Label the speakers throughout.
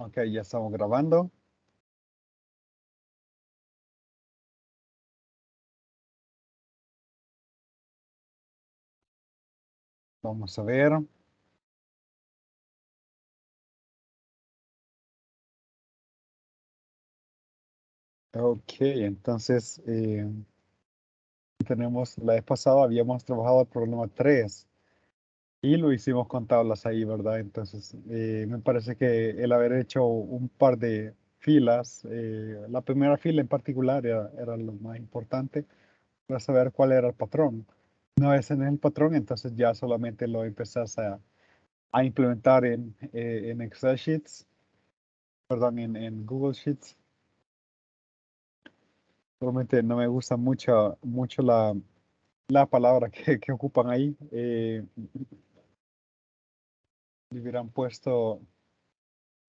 Speaker 1: Ok, ya estamos grabando. Vamos a ver. Ok, entonces tenemos, la vez pasada habíamos trabajado el problema 3 y lo hicimos con tablas ahí, ¿verdad? Entonces me parece que el haber hecho un par de filas, la primera fila en particular era lo más importante para saber cuál era el patrón. Una vez en el patrón, entonces ya solamente lo empezás a implementar en Excel Sheets, perdón, en Google Sheets. Realmente no me gusta mucho la palabra que ocupan ahí. Le hubieran puesto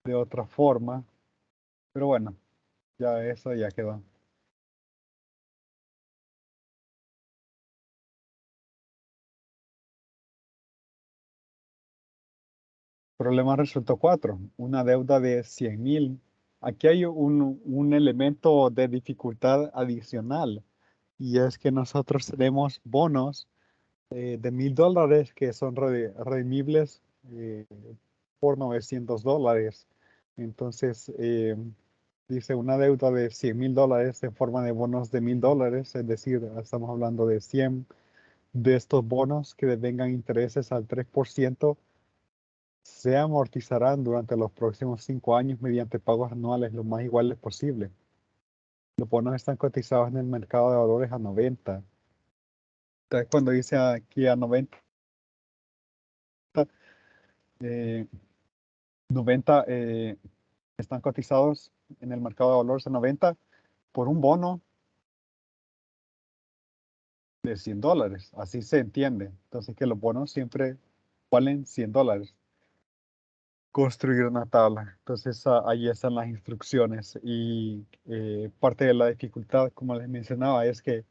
Speaker 1: de otra forma, pero bueno, ya eso ya quedó. Problema resuelto 4, una deuda de 100.000. Aquí hay un elemento de dificultad adicional y es que nosotros tenemos bonos de $1.000 que son redimibles eh, por $900. Entonces, dice una deuda de $100.000 en forma de bonos de $1.000, es decir, estamos hablando de 100 de estos bonos que devengan intereses al 3%, se amortizarán durante los próximos 5 años mediante pagos anuales lo más iguales posible. Los bonos están cotizados en el mercado de valores a 90. Entonces, cuando dice aquí a 90, eh, 90 están cotizados en el mercado de valores a 90 por un bono de $100. Así se entiende. Entonces, que los bonos siempre valen $100. Construir una tabla. Entonces, ahí están las instrucciones. Y parte de la dificultad, como les mencionaba, es que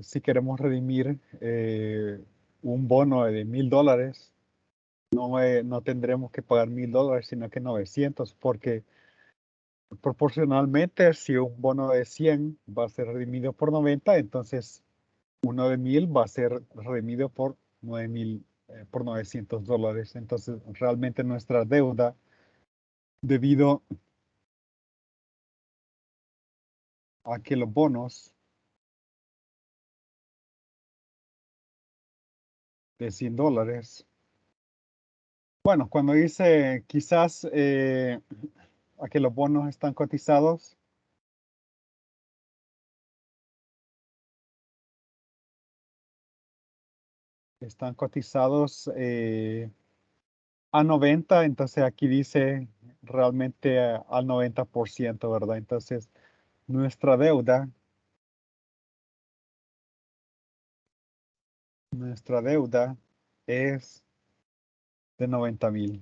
Speaker 1: si queremos redimir un bono de $1.000, no tendremos que pagar $1.000, sino que 900, porque proporcionalmente, si un bono de 100 va a ser redimido por 90, entonces uno de 1.000 va a ser redimido por 9.000, por $900. Entonces, realmente nuestra deuda, debido a que los bonos de $100, bueno, cuando dice quizás a que los bonos están cotizados a 90, entonces aquí dice realmente al 90%, ¿verdad? Entonces, nuestra deuda, nuestra deuda es de 90.000.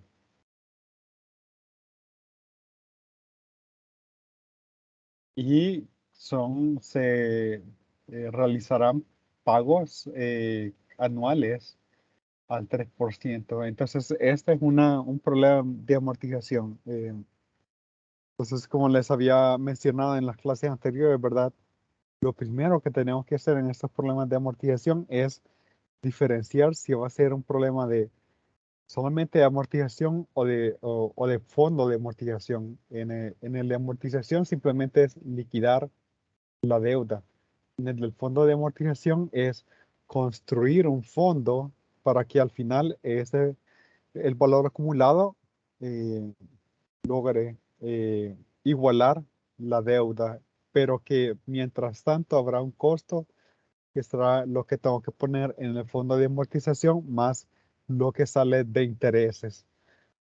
Speaker 1: Y se realizarán pagos anuales al 3%. Entonces, este es un problema de amortización. Entonces, como les había mencionado en las clases anteriores, ¿verdad? Lo primero que tenemos que hacer en estos problemas de amortización es diferenciar si va a ser un problema de solamente de amortización o de fondo de amortización. En el de amortización simplemente es liquidar la deuda. En el del fondo de amortización es construir un fondo para que al final el valor acumulado eh, logre igualar la deuda, pero que mientras tanto habrá un costo que será lo que tengo que poner en el fondo de amortización más lo que sale de intereses.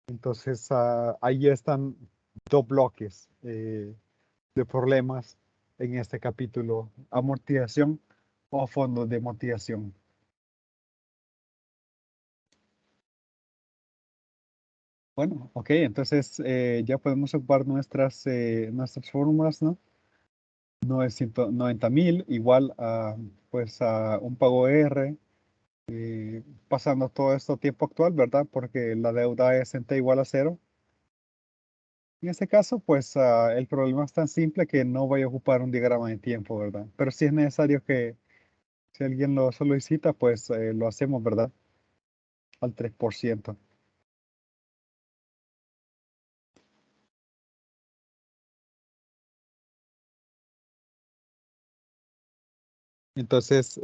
Speaker 1: Entonces, ahí están dos bloques de problemas en este capítulo, amortización o fondo de amortización. Bueno, ok, entonces ya podemos ocupar nuestras fórmulas, ¿no? 990.000 igual a, pues, a un pago R, pasando todo esto a tiempo actual, ¿verdad? Porque la deuda es igual a cero. En este caso, pues el problema es tan simple que no voy a ocupar un diagrama de tiempo, ¿verdad? Pero si es necesario que si alguien lo solicita, pues lo hacemos, ¿verdad? Al 3%. Entonces,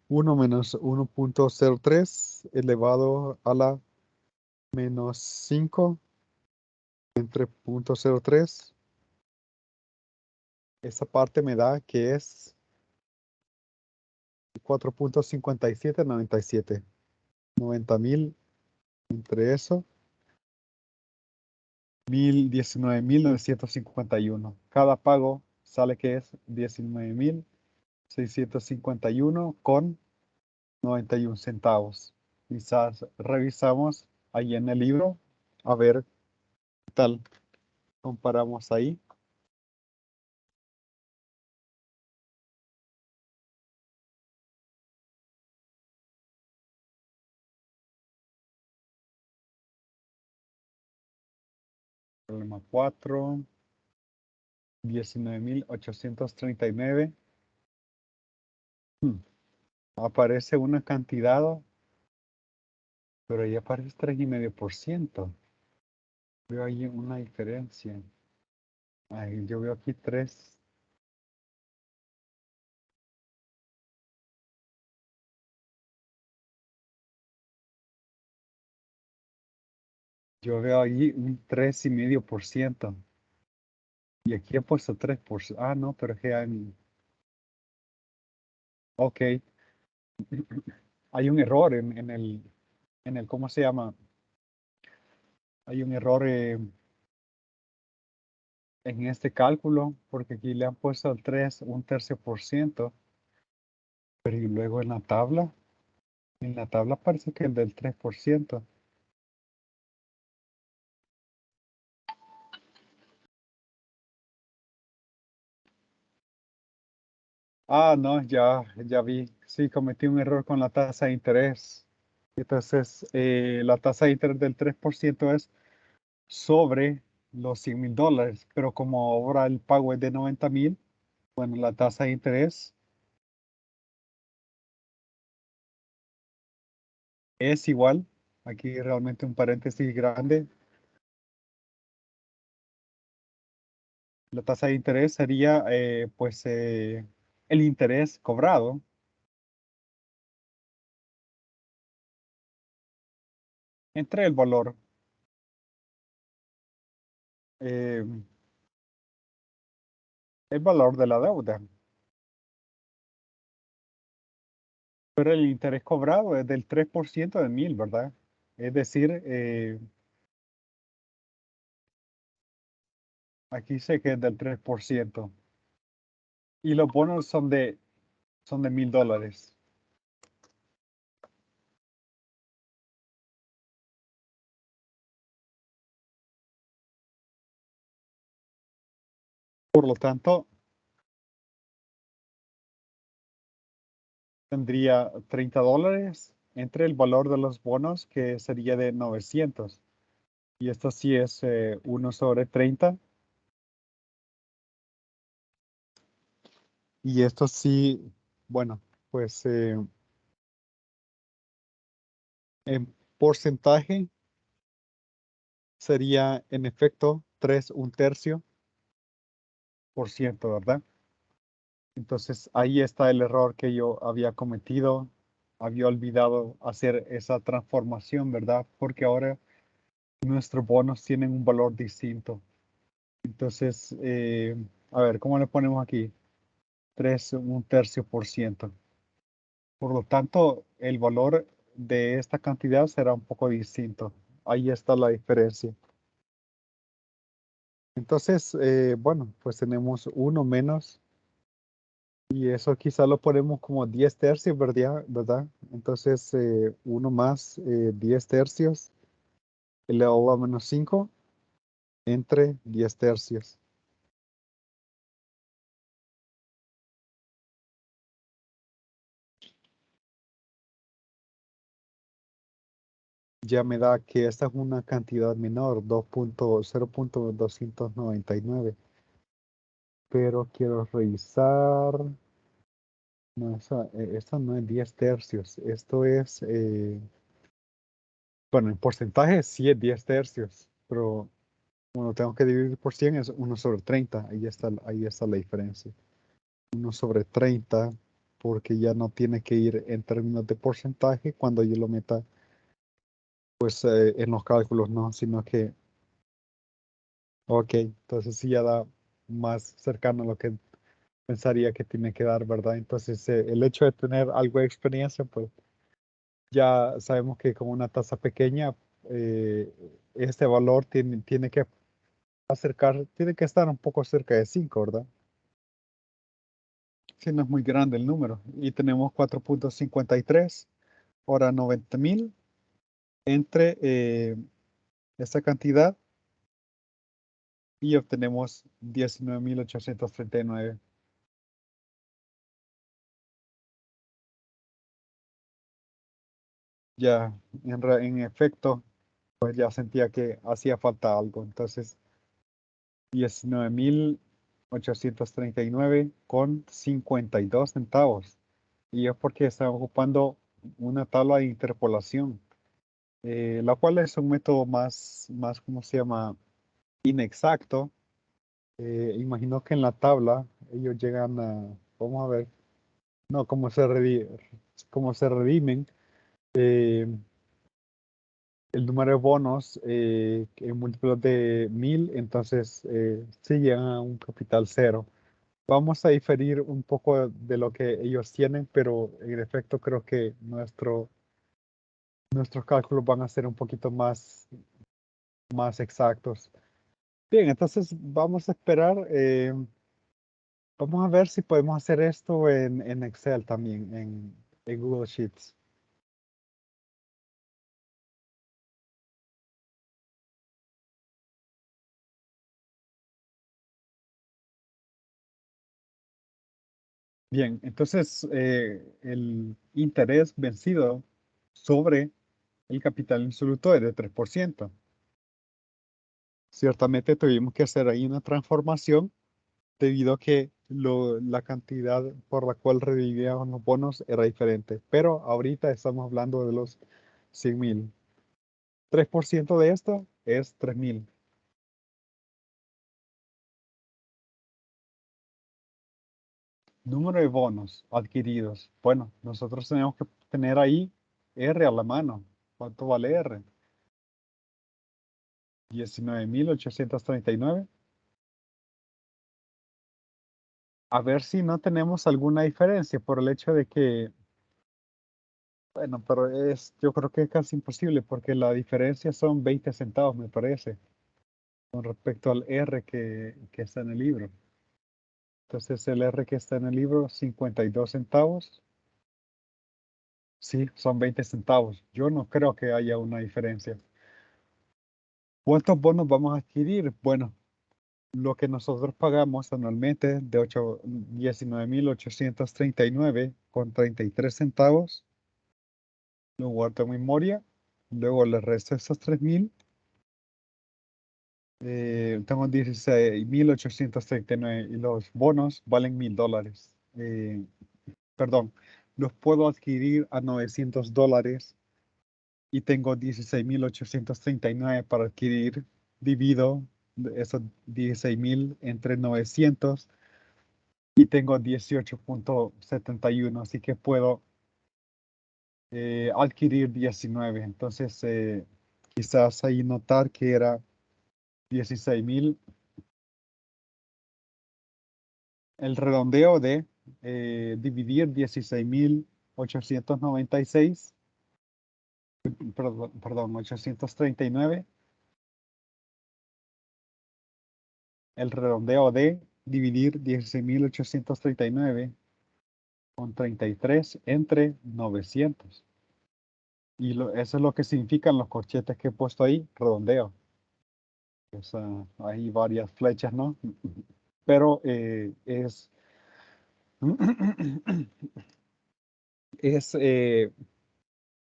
Speaker 1: 1 menos 1,03 elevado a la menos 5 entre 0,03. Esa parte me da que es 4,5797. 90.000 entre eso, 19.951. Cada pago sale que es 19.651 con 91 centavos. Quizás revisamos ahí en el libro a ver qué tal. Comparamos ahí. Problema 4, 19.839. Hmm, Aparece una cantidad, pero ahí aparece 3,5%. Veo ahí una diferencia. Ahí yo veo aquí 3. Yo veo ahí un 3,5%. Y aquí he puesto 3%. Ah, no, pero es que ok, hay un error en el, ¿cómo se llama? Hay un error en este cálculo, porque aquí le han puesto el 3, un tercio por ciento, pero y luego en la tabla parece que el del 3%. Ah, no, ya vi. Sí, cometí un error con la tasa de interés. Entonces, la tasa de interés del 3% es sobre los $100,000, pero como ahora el pago es de 90,000, bueno, la tasa de interés es igual. Aquí realmente un paréntesis grande. La tasa de interés sería, pues, el interés cobrado entre eh, el valor de la deuda. Pero el interés cobrado es del 3% de 1,000, ¿verdad? Es decir, aquí sé que es del 3%. Y los bonos son de $1,000. Por lo tanto, tendría $30 entre el valor de los bonos, que sería de 900. Y esto sí es 1 sobre 30. Y esto sí, bueno, pues en porcentaje sería en efecto 3 un tercio por ciento, ¿verdad? Entonces ahí está el error que yo había cometido. Había olvidado hacer esa transformación, ¿verdad? Porque ahora nuestros bonos tienen un valor distinto. Entonces, a ver, ¿cómo le ponemos aquí? 3 un tercio por ciento. Por lo tanto, el valor de esta cantidad será un poco distinto. Ahí está la diferencia. Entonces, bueno, pues tenemos uno menos y eso quizá lo ponemos como 10 tercios, ¿verdad? ¿Verdad? Entonces, uno más 10 tercios elevado a menos 5 entre 10 tercios. ya me da que esta es una cantidad menor, 0.299. Pero quiero revisar. No, esa no es 10 tercios. Esto es, bueno, en porcentaje sí es 10 tercios, pero bueno, tengo que dividir por 100 es 1/30. Ahí está la diferencia. 1/30, porque ya no tiene que ir en términos de porcentaje cuando yo lo meta, pues, en los cálculos, no, sino que, ok, entonces sí ya da más cercano a lo que pensaría que tiene que dar, ¿verdad? Entonces, el hecho de tener algo de experiencia, pues ya sabemos que con una tasa pequeña, eh, este valor tiene que tiene que estar un poco cerca de 5, ¿verdad? Si no es muy grande el número. Y tenemos 4.53, ahora 90.000 entre esta cantidad y obtenemos 19.839. Ya, en efecto, pues ya sentía que hacía falta algo. Entonces, 19.839,52 centavos. Y es porque estaba ocupando una tabla de interpolación, la cual es un método más, ¿cómo se llama? Inexacto. Imagino que en la tabla ellos llegan a, vamos a ver, no, cómo se redimen. eh, el número de bonos en múltiplos de 1000, entonces sí llegan a un capital cero. Vamos a diferir un poco de lo que ellos tienen, pero en efecto creo que nuestros cálculos van a ser un poquito más exactos. Bien, entonces vamos a esperar. Vamos a ver si podemos hacer esto en Excel también, en Google Sheets. Bien, entonces el interés vencido sobre el capital insoluto es de 3%. Ciertamente tuvimos que hacer ahí una transformación debido a que la cantidad por la cual revivían los bonos era diferente. Pero ahorita estamos hablando de los 100.000. 3% de esto es 3.000. Número de bonos adquiridos. Bueno, nosotros tenemos que tener ahí R a la mano. ¿Cuánto vale R? 19.839. A ver si no tenemos alguna diferencia por el hecho de que, bueno, pero yo creo que es casi imposible porque la diferencia son 20 centavos, me parece, con respecto al R que está en el libro. Entonces el R que está en el libro, 52 centavos. Sí, son 20 centavos. Yo no creo que haya una diferencia. ¿Cuántos bonos vamos a adquirir? Bueno, lo que nosotros pagamos anualmente de 19.839,33 centavos, lo guardo en memoria. Luego le resto esos 3.000. Tengo 16.839 y los bonos valen $1.000. Perdón, los puedo adquirir a $900 y tengo 16.839 para adquirir. Divido esos 16.000 entre 900 y tengo 18.71, así que puedo adquirir 19. Entonces, quizás ahí notar que era 16.000. El redondeo de dividir 16.896, perdón, 839. El redondeo de dividir 16.839 con 33 entre 900. Y eso es lo que significan los corchetes que he puesto ahí, redondeo. O sea, hay varias flechas, ¿no? Pero es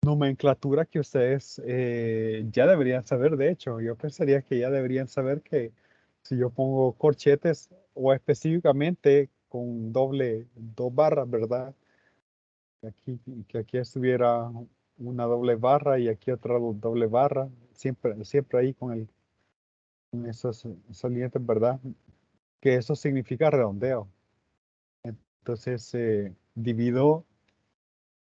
Speaker 1: nomenclatura que ustedes ya deberían saber. De hecho, yo pensaría que ya deberían saber que si yo pongo corchetes o específicamente con doble, dos barras, ¿verdad? Que aquí estuviera una doble barra y aquí otra doble barra, siempre ahí con esos salientes, ¿verdad? Que eso significa redondeo. Entonces, divido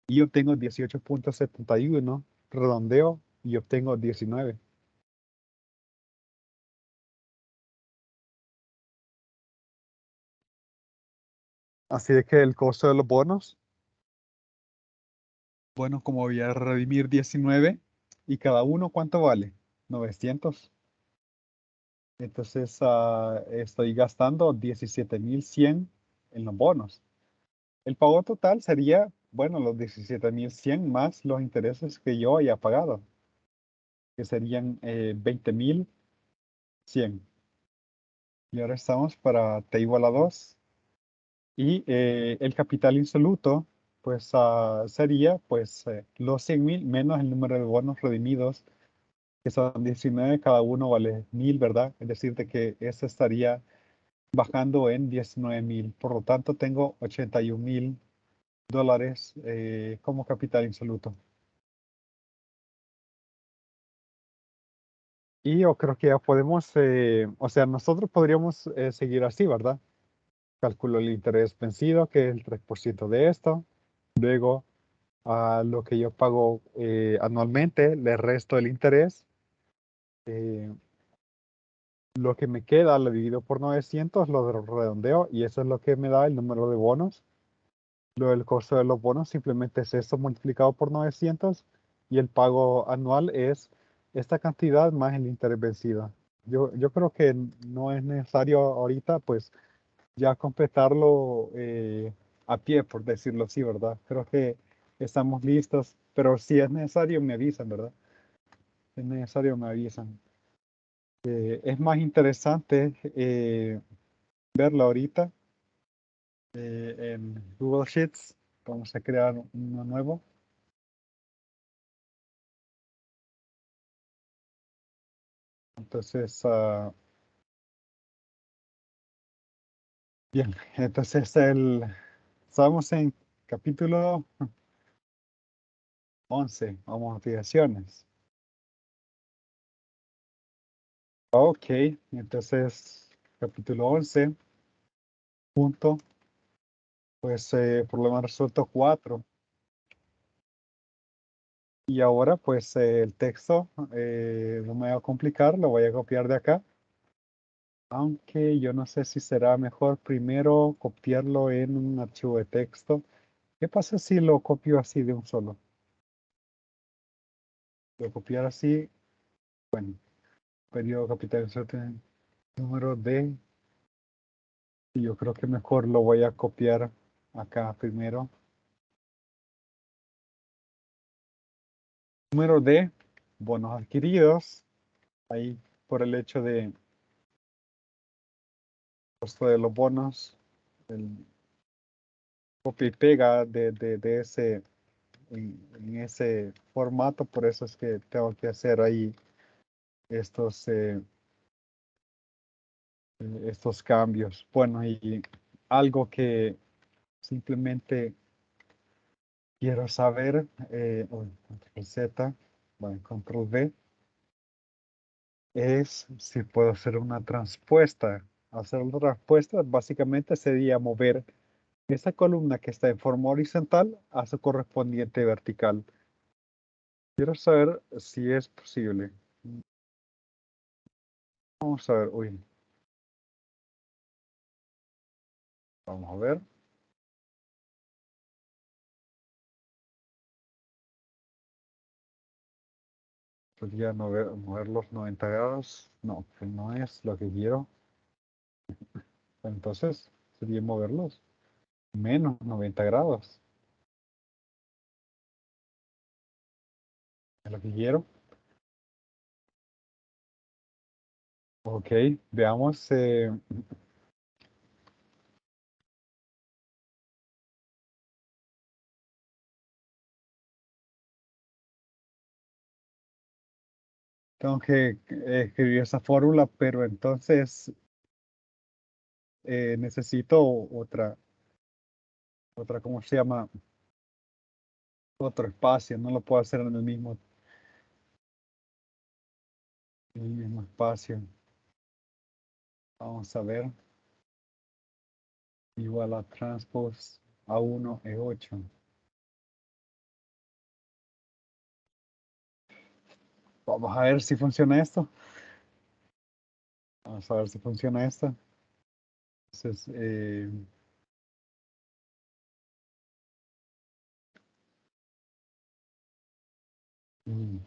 Speaker 1: y obtengo 18,71, redondeo y obtengo 19. Así de que el costo de los bonos, bueno, como voy a redimir 19 y cada uno, ¿cuánto vale? 900. Entonces, estoy gastando 17,100 en los bonos. El pago total sería, bueno, los 17,100 más los intereses que yo haya pagado, que serían 20,100. Y ahora estamos para t igual a 2. Y el capital insoluto, pues sería pues los 100,000 menos el número de bonos redimidos, que son 19, cada uno vale 1,000, ¿verdad? Es decir, de que este estaría bajando en 19,000. Por lo tanto, tengo 81,000 dólares como capital insoluto. Y yo creo que ya podemos, o sea, nosotros podríamos seguir así, ¿verdad? Calculo el interés vencido, que es el 3% de esto. Luego, a lo que yo pago anualmente, le resto el interés. eh, lo que me queda lo divido por 900, lo redondeo y eso es lo que me da el número de bonos. Lo del costo de los bonos simplemente es eso multiplicado por 900 y el pago anual es esta cantidad más el interés vencido. Yo creo que no es necesario ahorita, pues, ya completarlo a pie, por decirlo así, ¿verdad? Creo que estamos listos, pero si es necesario me avisan, ¿verdad? Si es necesario me avisan. Es más interesante verlo ahorita en Google Sheets. Vamos a crear uno nuevo. Entonces, bien, entonces estamos en capítulo 11, amortizaciones. Ok, entonces capítulo 11, punto, pues problema resuelto 4. Y ahora pues el texto no me va a complicar, lo voy a copiar de acá. Aunque yo no sé si será mejor primero copiarlo en un archivo de texto. ¿Qué pasa si lo copio así de un solo? Lo copiar así, bueno, periodo capital inserto en número D. Y yo creo que mejor lo voy a copiar acá primero. Número D, bonos adquiridos. Ahí por el hecho de costo de los bonos, el copia y pega de ese, en ese formato. Por eso es que tengo que hacer ahí estos, estos cambios. Bueno, y algo que simplemente quiero saber, control Z, bueno, control V, es si puedo hacer una transpuesta. Hacer una transpuesta básicamente sería mover esa columna que está en forma horizontal a su correspondiente vertical. Quiero saber si es posible. Vamos a ver, uy, vamos a ver. Podría mover los 90 grados. No, que no es lo que quiero. Entonces, sería moverlos menos 90 grados. Es lo que quiero. Ok, veamos. Tengo que escribir esa fórmula, pero entonces necesito ¿cómo se llama? Otro espacio, no lo puedo hacer en el mismo espacio. Vamos a ver, igual a transpose A1 E8. Vamos a ver si funciona esto. Vamos a ver si funciona esto. Entonces, mm,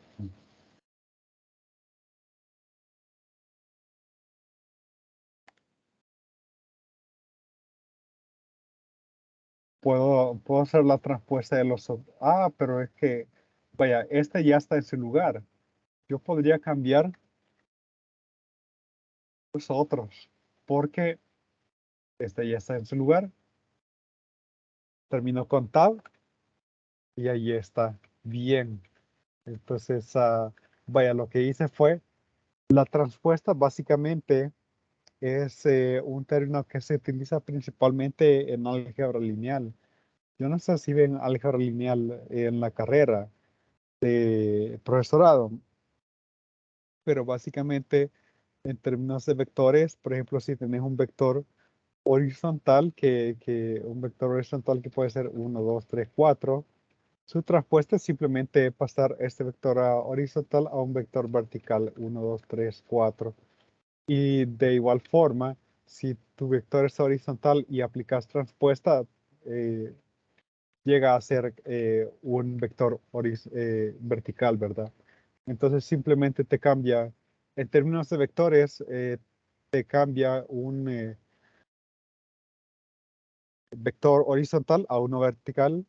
Speaker 1: puedo hacer la transpuesta de pero es que, vaya, este ya está en su lugar. Yo podría cambiar los otros, porque este ya está en su lugar. Termino con tab y ahí está. Bien. Entonces, vaya, lo que hice fue la transpuesta básicamente es un término que se utiliza principalmente en álgebra lineal. Yo no sé si ven álgebra lineal en la carrera de profesorado, pero básicamente en términos de vectores, por ejemplo, si tenés un vector horizontal, un vector horizontal que puede ser 1, 2, 3, 4, su transpuesta es simplemente pasar este vector horizontal a un vector vertical 1, 2, 3, 4. Y de igual forma, si tu vector es horizontal y aplicas transpuesta, eh, llega a ser un vector vertical, ¿verdad? Entonces simplemente te cambia, en términos de vectores, te cambia un vector horizontal a uno vertical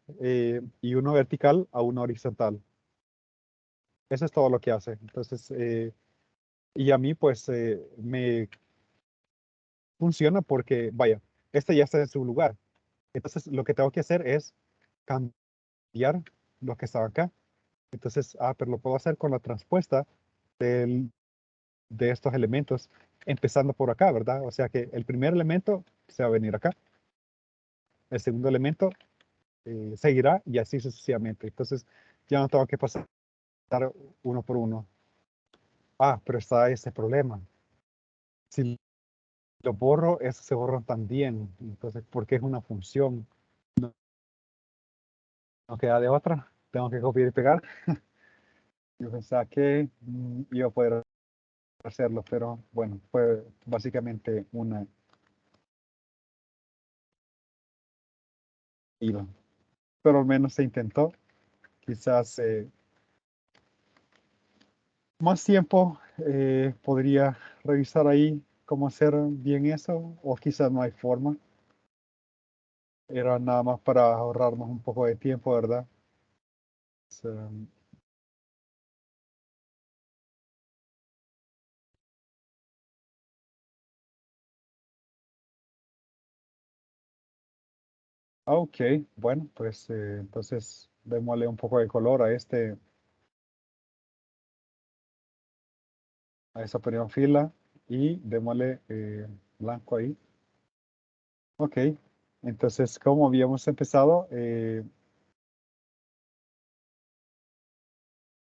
Speaker 1: y uno vertical a uno horizontal. Eso es todo lo que hace. Entonces, y a mí pues me funciona porque, vaya, este ya está en su lugar. Entonces, lo que tengo que hacer es cambiar lo que estaba acá. Entonces, pero lo puedo hacer con la transpuesta de estos elementos, empezando por acá, ¿verdad? O sea que el primer elemento se va a venir acá, el segundo elemento seguirá y así sucesivamente. Entonces, ya no tengo que pasar uno por uno. Pero está ese problema. Si lo borro, esos se borran también. Entonces, porque es una función, no, no queda de otra. Tengo que copiar y pegar. Yo pensaba que iba a poder hacerlo, pero bueno, fue básicamente una ida. Pero al menos se intentó. Quizás más tiempo podría revisar ahí cómo hacer bien eso, o quizás no hay forma. Era nada más para ahorrarnos un poco de tiempo, ¿verdad? So, ok, bueno, pues entonces démosle un poco de color a esa primera fila y démosle blanco ahí. Ok, entonces como habíamos empezado,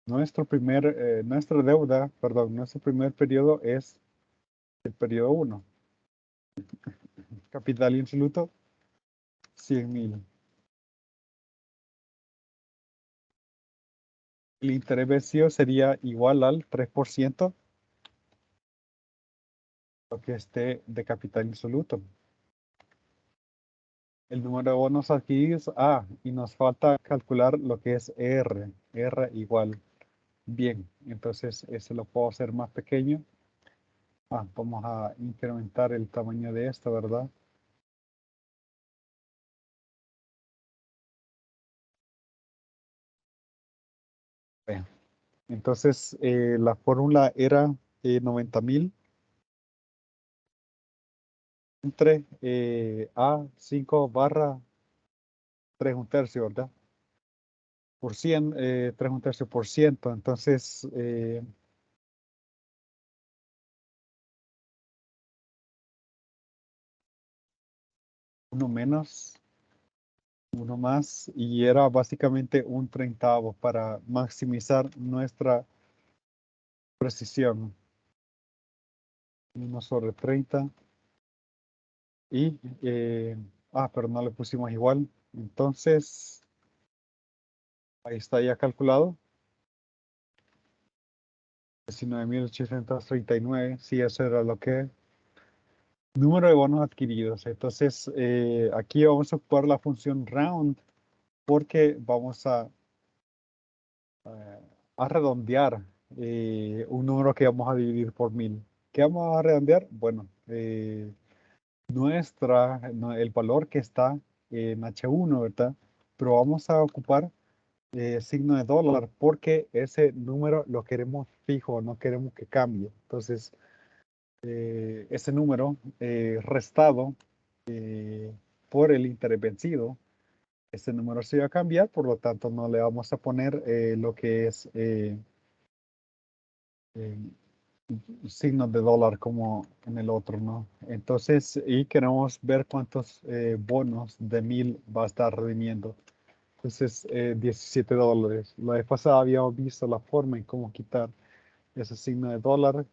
Speaker 1: nuestra deuda, perdón, nuestro primer periodo es el periodo uno. Capital absoluto, 100.000. El interés vencido sería igual al 3%, lo que esté de capital absoluto. El número de bonos adquiridos, y nos falta calcular lo que es R igual. Bien, entonces ese lo puedo hacer más pequeño. Vamos a incrementar el tamaño de esto, ¿verdad? Bien. Entonces, la fórmula era 90.000 entre A5 barra 3 un tercio, ¿verdad? Por 100, 3 un tercio por ciento. Entonces, uno menos, uno más, y era básicamente un treintavo para maximizar nuestra precisión. 1/30 y, pero no le pusimos igual. Entonces, ahí está ya calculado. 19.839, sí, eso era lo que. Número de bonos adquiridos. Entonces, aquí vamos a ocupar la función round porque vamos eh, a redondear un número que vamos a dividir por 1000. ¿Qué vamos a redondear? Bueno, el valor que está en H1, ¿verdad? Pero vamos a ocupar signo de dólar porque ese número lo queremos fijo, no queremos que cambie. Entonces, ese número restado por el interés vencido, ese número se va a cambiar, por lo tanto no le vamos a poner lo que es eh, signos de dólar como en el otro, ¿no? Entonces, y queremos ver cuántos bonos de 1000 va a estar redimiendo. Entonces, $17. La vez pasada habíamos visto la forma en cómo quitar ese signo de dólar.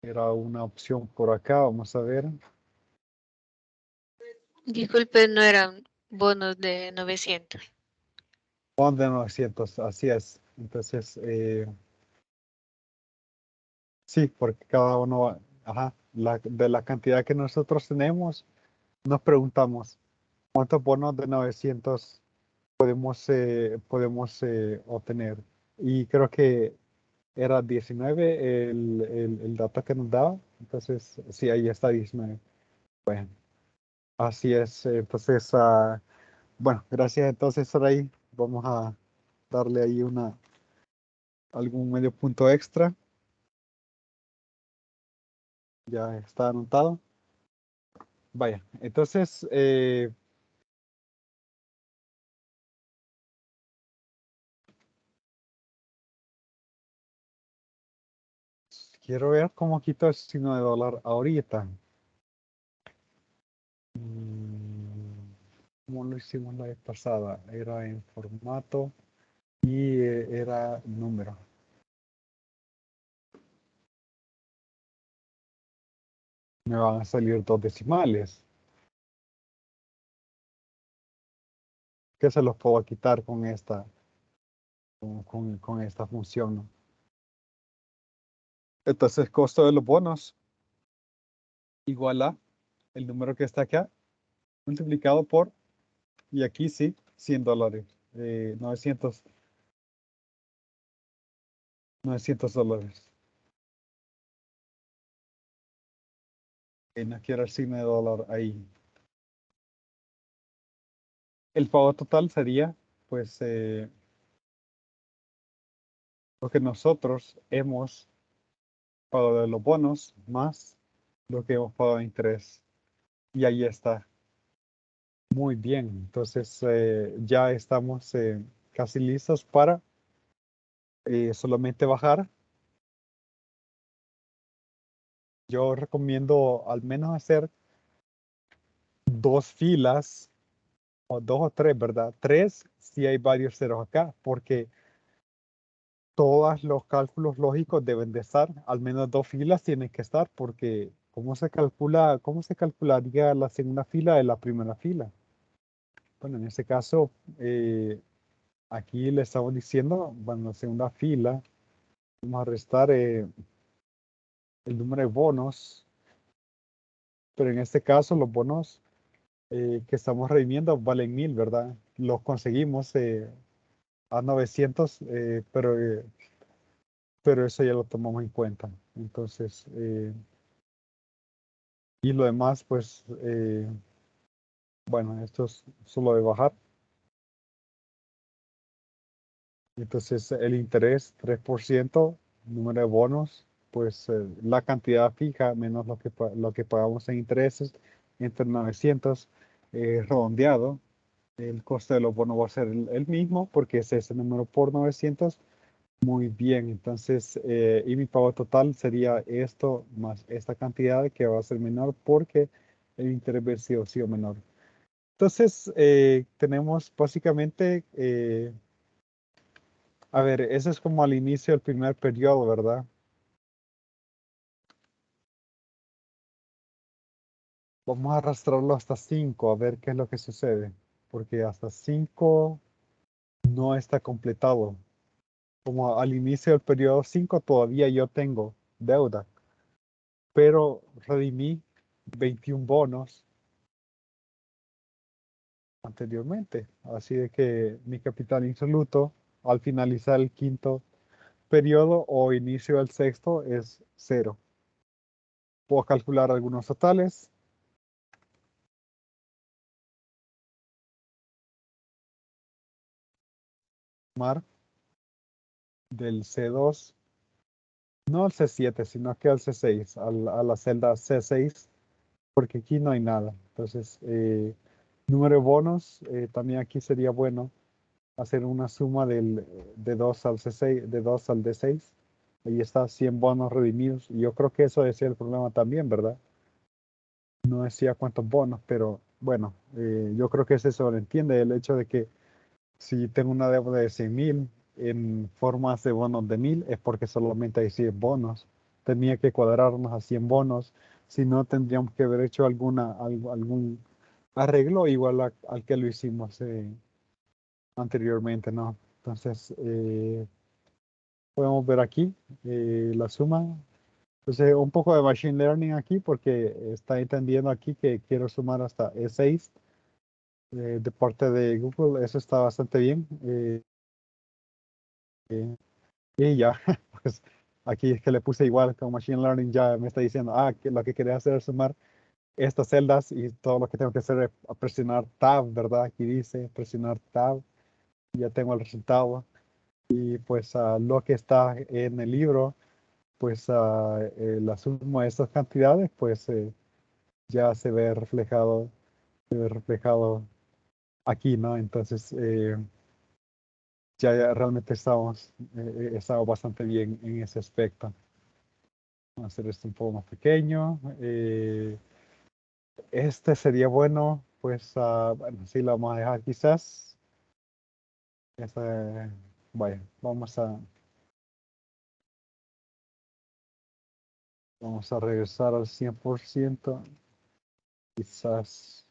Speaker 1: Era una opción por acá, vamos a ver.
Speaker 2: Disculpe, no eran bonos de 900.
Speaker 1: Bonos de 900, así es. Entonces, sí, porque cada uno, ajá, de la cantidad que nosotros tenemos, nos preguntamos, ¿cuántos bonos de 900 podemos obtener? Y creo que era 19 el dato que nos daba. Entonces, sí, ahí está 19. Bueno, así es. Entonces, bueno, gracias entonces, Saray. Vamos a darle ahí algún medio punto extra. Ya está anotado. Vaya, entonces, quiero ver cómo quito el signo de dólar ahorita. Mm, ¿Cómo lo hicimos la vez pasada? Era en formato y era número. Me van a salir dos decimales. Que se los puedo quitar con con esta función, ¿no? Entonces, costo de los bonos igual a el número que está acá multiplicado por, y aquí sí, $100. 900 $900. No quiero el signo de dólar ahí. El pago total sería, pues, lo que nosotros hemos pagado de los bonos más lo que hemos pagado de interés. Y ahí está. Muy bien. Entonces, ya estamos casi listos para solamente bajar. Yo recomiendo al menos hacer dos filas o dos o tres, ¿verdad? Tres si hay varios ceros acá, porque todos los cálculos lógicos deben de estar, al menos dos filas tienen que estar, porque cómo se calcularía la segunda fila de la primera fila? Bueno, en este caso, aquí le estamos diciendo, bueno, la segunda fila, vamos a restar el número de bonos, pero en este caso los bonos que estamos redimiendo valen 1000, ¿verdad? Los conseguimos a 900, pero eso ya lo tomamos en cuenta. Entonces, y lo demás, pues, bueno, esto es solo de bajar. Entonces, el interés, 3%, número de bonos, pues la cantidad fija menos lo que pagamos en intereses, entre 900, redondeado. El coste de los bonos va a ser el mismo porque es ese número por 900 Muy bien, entonces, y mi pago total sería esto más esta cantidad que va a ser menor porque el interés vencido ha sido menor. Entonces, tenemos básicamente, a ver, eso es como al inicio del primer periodo, ¿verdad? Vamos a arrastrarlo hasta 5 a ver qué es lo que sucede, porque hasta 5 no está completado. Como al inicio del periodo 5 todavía yo tengo deuda, pero redimí 21 bonos anteriormente. Así de que mi capital insoluto al finalizar el quinto periodo o inicio del sexto es cero. Puedo calcular algunos totales. Mar del C2, no al C7, sino que al C6, a la celda C6, porque aquí no hay nada. Entonces, número de bonos, también aquí sería bueno hacer una suma de 2 al C6, de 2 al D6. Ahí está 100 bonos redimidos. Y yo creo que eso es el problema también, ¿verdad? No decía cuántos bonos, pero bueno, yo creo que eso se sobreentiende el hecho de que si tengo una deuda de 100.000 en formas de bonos de 1.000 es porque solamente hay 100 bonos. Tenía que cuadrarnos a 100 bonos, si no tendríamos que haber hecho algún arreglo igual al que lo hicimos anteriormente, ¿no? Entonces, podemos ver aquí la suma. Entonces, un poco de Machine Learning aquí porque está entendiendo aquí que quiero sumar hasta E6 de parte de Google. Eso está bastante bien. Y ya, pues aquí es que le puse igual con Machine Learning, ya me está diciendo, que lo que quería hacer es sumar estas celdas y todo lo que tengo que hacer es presionar Tab, ¿verdad? Aquí dice presionar Tab, y ya tengo el resultado. Y pues lo que está en el libro, pues la suma de estas cantidades, pues ya se ve reflejado aquí, ¿no? Entonces, ya realmente estamos bastante bien en ese aspecto. Vamos a hacer esto un poco más pequeño. Este sería bueno, pues, bueno, sí lo vamos a dejar quizás. Este, vaya, vamos a regresar al 100%. Quizás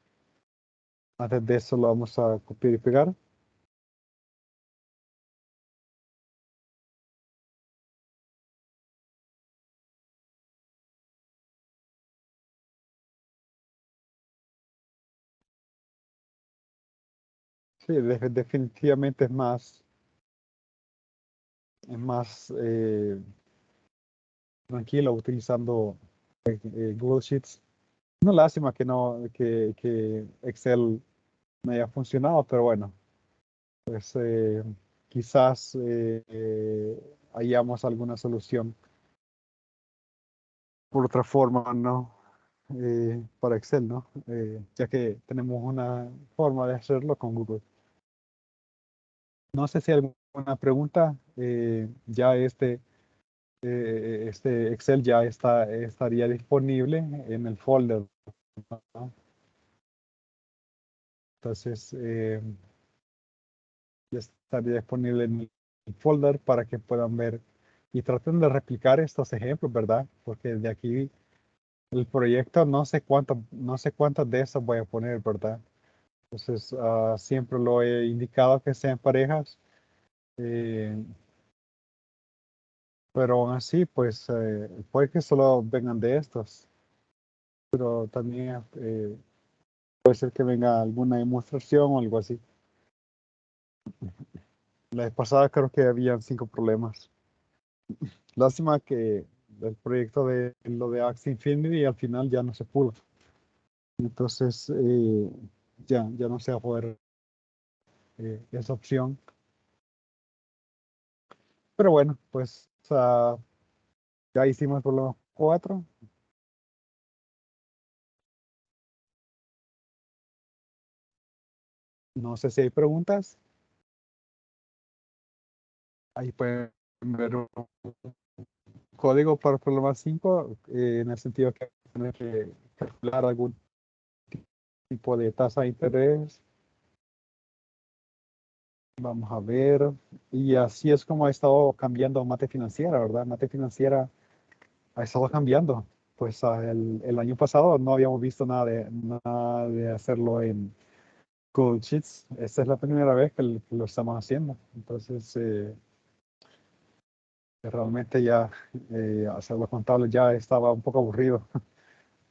Speaker 1: antes de eso lo vamos a copiar y pegar. Sí, definitivamente es más tranquilo utilizando Google Sheets. Una lástima que no, que Excel no haya funcionado, pero bueno, pues quizás hayamos alguna solución por otra forma, ¿no? Para Excel, ¿no? Ya que tenemos una forma de hacerlo con Google. No sé si hay alguna pregunta. Ya este Excel ya estaría disponible en el folder, ¿no? Entonces, ya estaría disponible en el folder para que puedan ver y traten de replicar estos ejemplos, ¿verdad? Porque de aquí el proyecto no sé cuántos de esos voy a poner, ¿verdad? Entonces, siempre lo he indicado que sean parejas, eh, pero aún así, pues puede que solo vengan de estos, pero también puede ser que venga alguna demostración o algo así. La vez pasada creo que habían 5 problemas. Lástima que el proyecto de lo de Axie Infinity al final ya no se pudo. Entonces, ya no se va a poder esa opción. Pero bueno, pues ya hicimos el problema 4. No sé si hay preguntas. Ahí pueden ver un código para el problema 5, en el sentido que tener que calcular algún tipo de tasa de interés. Vamos a ver. Y así es como ha estado cambiando mate financiera, ¿verdad? Mate financiera ha estado cambiando. Pues el año pasado no habíamos visto nada de hacerlo en Google Sheets. Esta es la primera vez que lo estamos haciendo. Entonces, realmente ya hacerlo contable ya estaba un poco aburrido.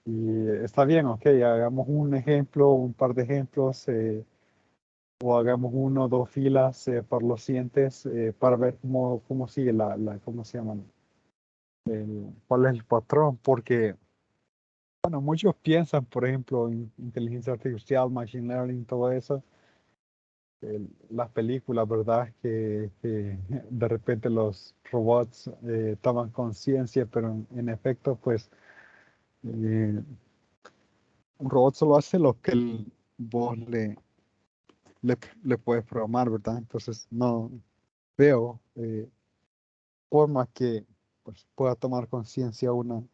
Speaker 1: Y está bien, ok, hagamos un ejemplo, un par de ejemplos, o hagamos uno o dos filas por los siguientes para ver cómo sigue ¿cómo se llama? Cuál es el patrón, porque, bueno, muchos piensan, por ejemplo, en inteligencia artificial, machine learning, todo eso, las películas, ¿verdad? Que de repente los robots toman conciencia, pero en efecto, pues, eh, un robot solo hace lo que vos le puedes programar, ¿verdad? Entonces, no veo forma que pues, pueda tomar conciencia un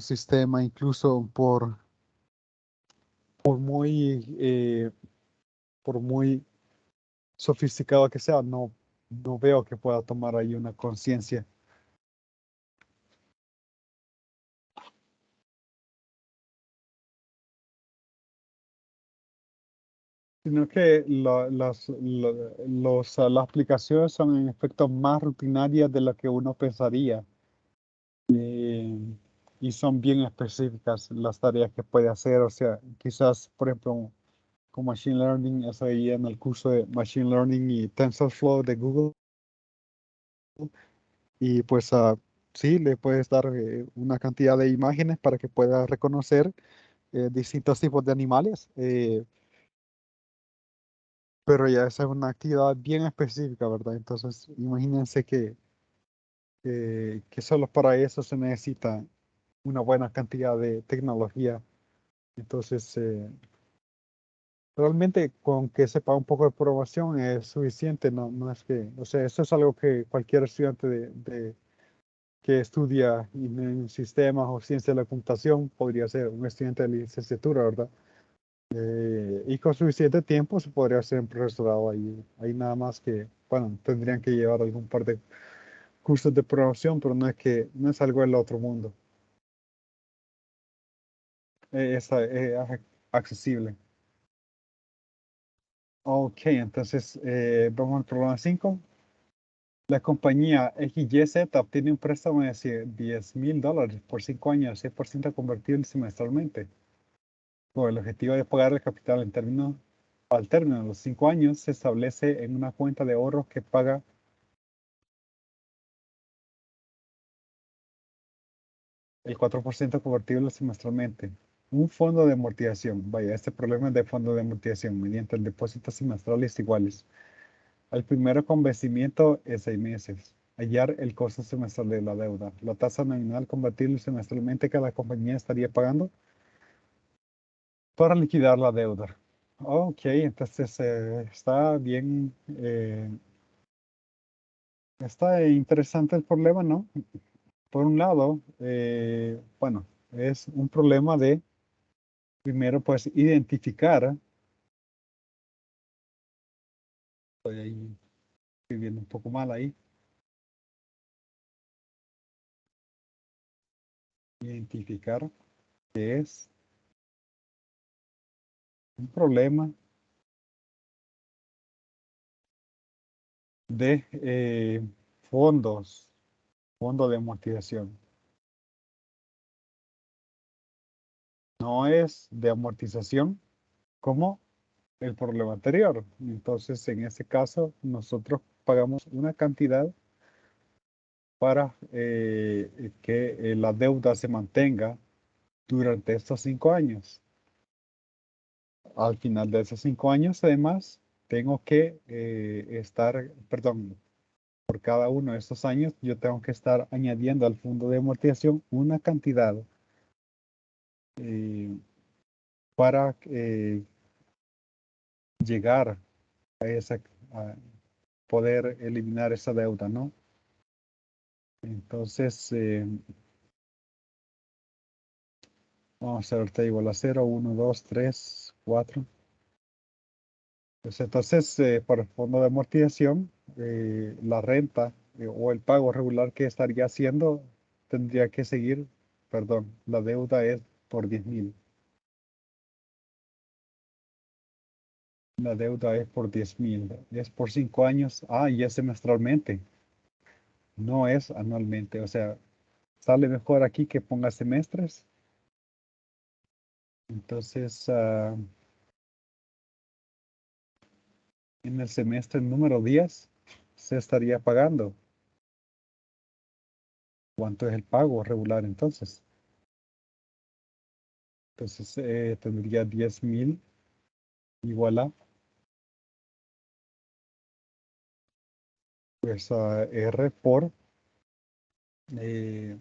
Speaker 1: sistema, incluso por muy, por muy sofisticado que sea, no veo que pueda tomar ahí una conciencia, sino que las aplicaciones son en efecto más rutinarias de lo que uno pensaría. eh, y son bien específicas las tareas que puede hacer. O sea, quizás, por ejemplo, con Machine Learning, eso ahí en el curso de Machine Learning y TensorFlow de Google. Y pues sí, le puedes dar una cantidad de imágenes para que pueda reconocer distintos tipos de animales. Pero ya esa es una actividad bien específica, ¿verdad? Entonces, imagínense que solo para eso se necesita una buena cantidad de tecnología. Entonces, realmente con que sepa un poco de programación es suficiente, no es que, o sea, eso es algo que cualquier estudiante que estudia en sistemas o ciencia de la computación podría ser un estudiante de licenciatura, ¿verdad? Y con suficiente tiempo se podría hacer un profesorado ahí. Ahí nada más que, bueno, tendrían que llevar algún par de cursos de programación, pero no es algo del otro mundo. Accesible. Ok, entonces vamos al problema 5. La compañía XYZ obtiene un préstamo de $10,000 por 5 años, 6% convertible semestralmente. Con el objetivo de pagar el capital al término de los 5 años, se establece en una cuenta de ahorros que paga el 4% convertible semestralmente. Un fondo de amortización. Vaya, este problema es de fondo de amortización mediante el depósito semestrales iguales. Al primero con vencimiento en 6 meses. Hallar el costo semestral de la deuda. La tasa nominal convertible semestralmente que la compañía estaría pagando para liquidar la deuda. Ok, entonces está interesante el problema, ¿no? Por un lado, bueno, es un problema de, primero, pues, identificar, estoy ahí escribiendo un poco mal ahí, identificar que es un problema de fondos, fondo de amortización. No es de amortización como el problema anterior. Entonces, en este caso, nosotros pagamos una cantidad para que la deuda se mantenga durante estos 5 años. Al final de esos 5 años, además, tengo que perdón, por cada uno de estos años, yo tengo que estar añadiendo al fondo de amortización una cantidad eh, para llegar a esa, poder eliminar esa deuda, ¿no? Entonces, vamos a hacer ahorita igual a 0, 1, 2, 3, 4. Pues entonces, para el fondo de amortización, la renta o el pago regular que estaría haciendo tendría que seguir, perdón, la deuda es por 10,000. La deuda es por 10,000. Es por 5 años. Ah, y es semestralmente. No es anualmente. O sea, sale mejor aquí que ponga semestres. Entonces, en el semestre número 10 se estaría pagando. ¿Cuánto es el pago regular entonces? Entonces, tendría 10,000 igual a, pues, R por eh,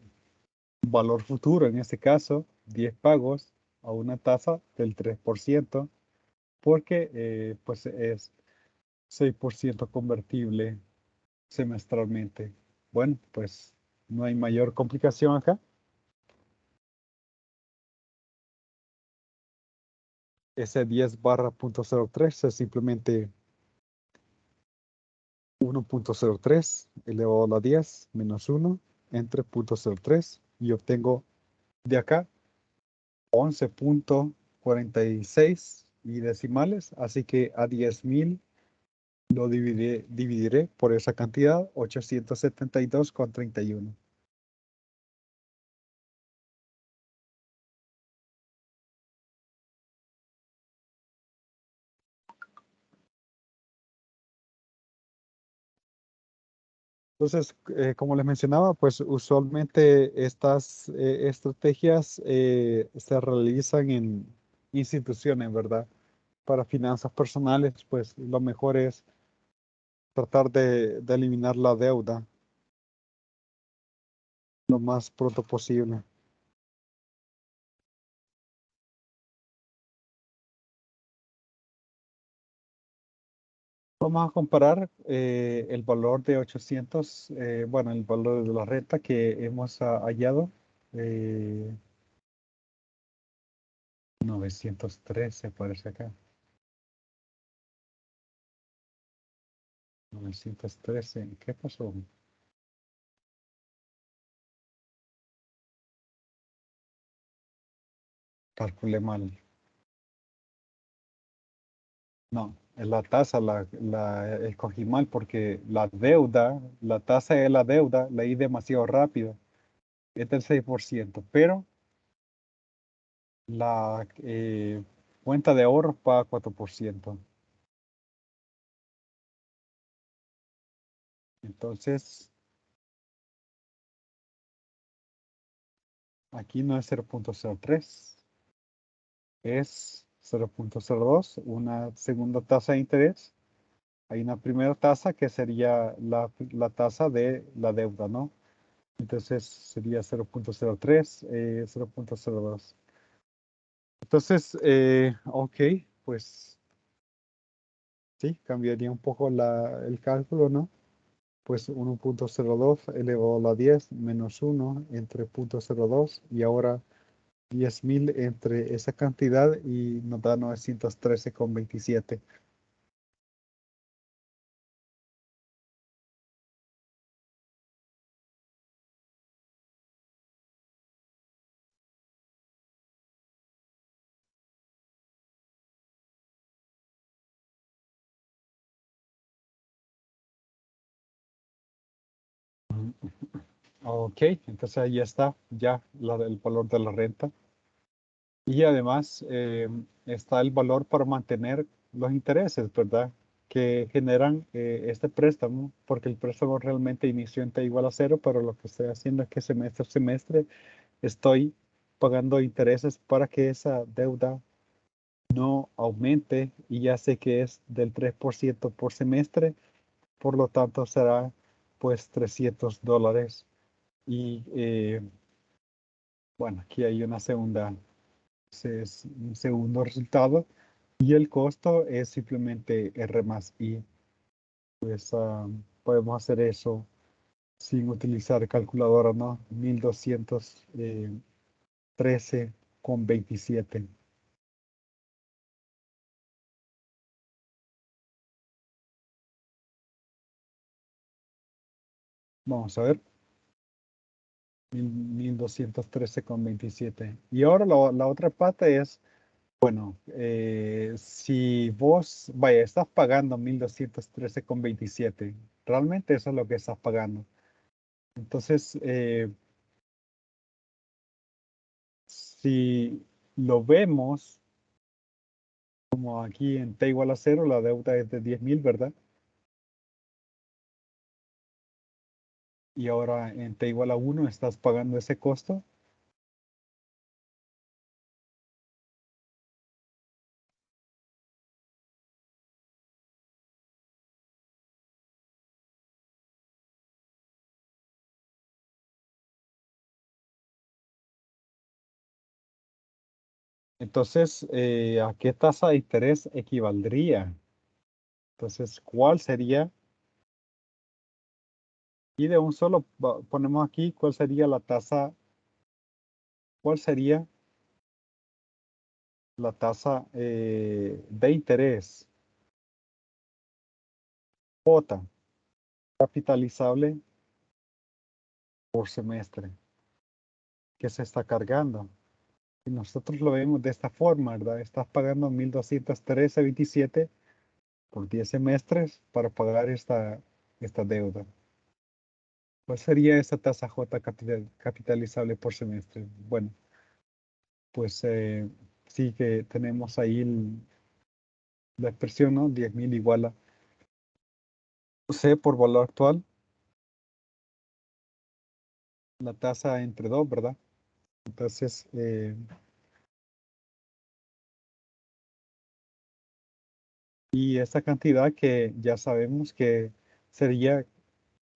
Speaker 1: valor futuro, en este caso, 10 pagos a una tasa del 3%, porque pues es 6% convertible semestralmente. Bueno, pues no hay mayor complicación acá. Ese 10/.03 es simplemente 1,03 elevado a la 10 menos 1 entre 0,03 y obtengo de acá 11,46 y decimales, así que a 10,000 lo dividiré por esa cantidad, 872,31. Entonces, como les mencionaba, pues usualmente estas estrategias se realizan en instituciones, ¿verdad? Para finanzas personales, pues lo mejor es tratar de eliminar la deuda lo más pronto posible. Vamos a comparar el valor de 800, bueno, el valor de la renta que hemos hallado. eh, 913 parece acá. 913. ¿Qué pasó? Calculé mal. No, es la tasa la escogí mal porque la deuda, la tasa de la deuda, la di demasiado rápido. Es del 6%, pero la cuenta de ahorros paga 4%. Entonces, aquí no es 0,03, es 0,02, una segunda tasa de interés. Hay una primera tasa que sería la tasa de la deuda, ¿no? Entonces sería 0,03, 0,02. Entonces, ok, pues sí, cambiaría un poco el cálculo, ¿no? Pues 1,02 elevado a la 10 menos 1 entre 0,02 y ahora 10,000 entre esa cantidad y nos da 913,27. Ok, entonces ahí está ya el valor de la renta. Y además está el valor para mantener los intereses, ¿verdad? Que generan este préstamo, porque el préstamo realmente inició en T igual a 0, pero lo que estoy haciendo es que semestre a semestre estoy pagando intereses para que esa deuda no aumente y ya sé que es del 3% por semestre, por lo tanto será pues $300. Y bueno, aquí hay una segunda, es un segundo resultado y el costo es simplemente R más I. pues podemos hacer eso sin utilizar calculadora, ¿no? 1213,27. Vamos a ver. 1213,27. Y ahora la otra parte es, bueno, si vos, vaya, estás pagando 1213,27, realmente eso es lo que estás pagando. Entonces, si lo vemos como aquí en T igual a cero, la deuda es de 10,000, ¿verdad? Y ahora en T igual a 1 estás pagando ese costo. Entonces, ¿a qué tasa de interés equivaldría? Entonces, ¿cuál sería? Y de un solo ponemos aquí cuál sería la tasa, cuál sería la tasa de interés cuota capitalizable por semestre que se está cargando. Y nosotros lo vemos de esta forma, ¿verdad? Estás pagando 1213,27 por 10 semestres para pagar esta deuda. ¿Cuál sería esa tasa J capitalizable por semestre? Bueno, pues sí que tenemos ahí la expresión, ¿no? 10,000 igual a C por valor actual, la tasa entre 2, ¿verdad? Entonces, y esta cantidad que ya sabemos que sería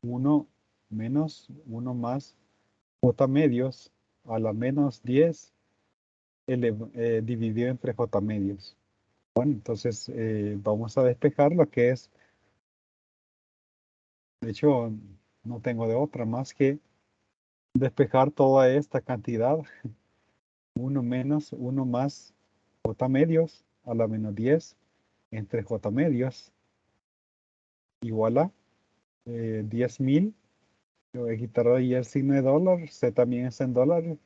Speaker 1: uno menos uno más J medios a la menos 10 dividido entre J medios. Bueno, entonces vamos a despejar lo que es, de hecho, no tengo de otra más que despejar toda esta cantidad, uno menos uno más J medios a la menos 10 entre J medios igual a 10,000. Yo voy a quitar ahí el signo de dólar, C también es en dólares,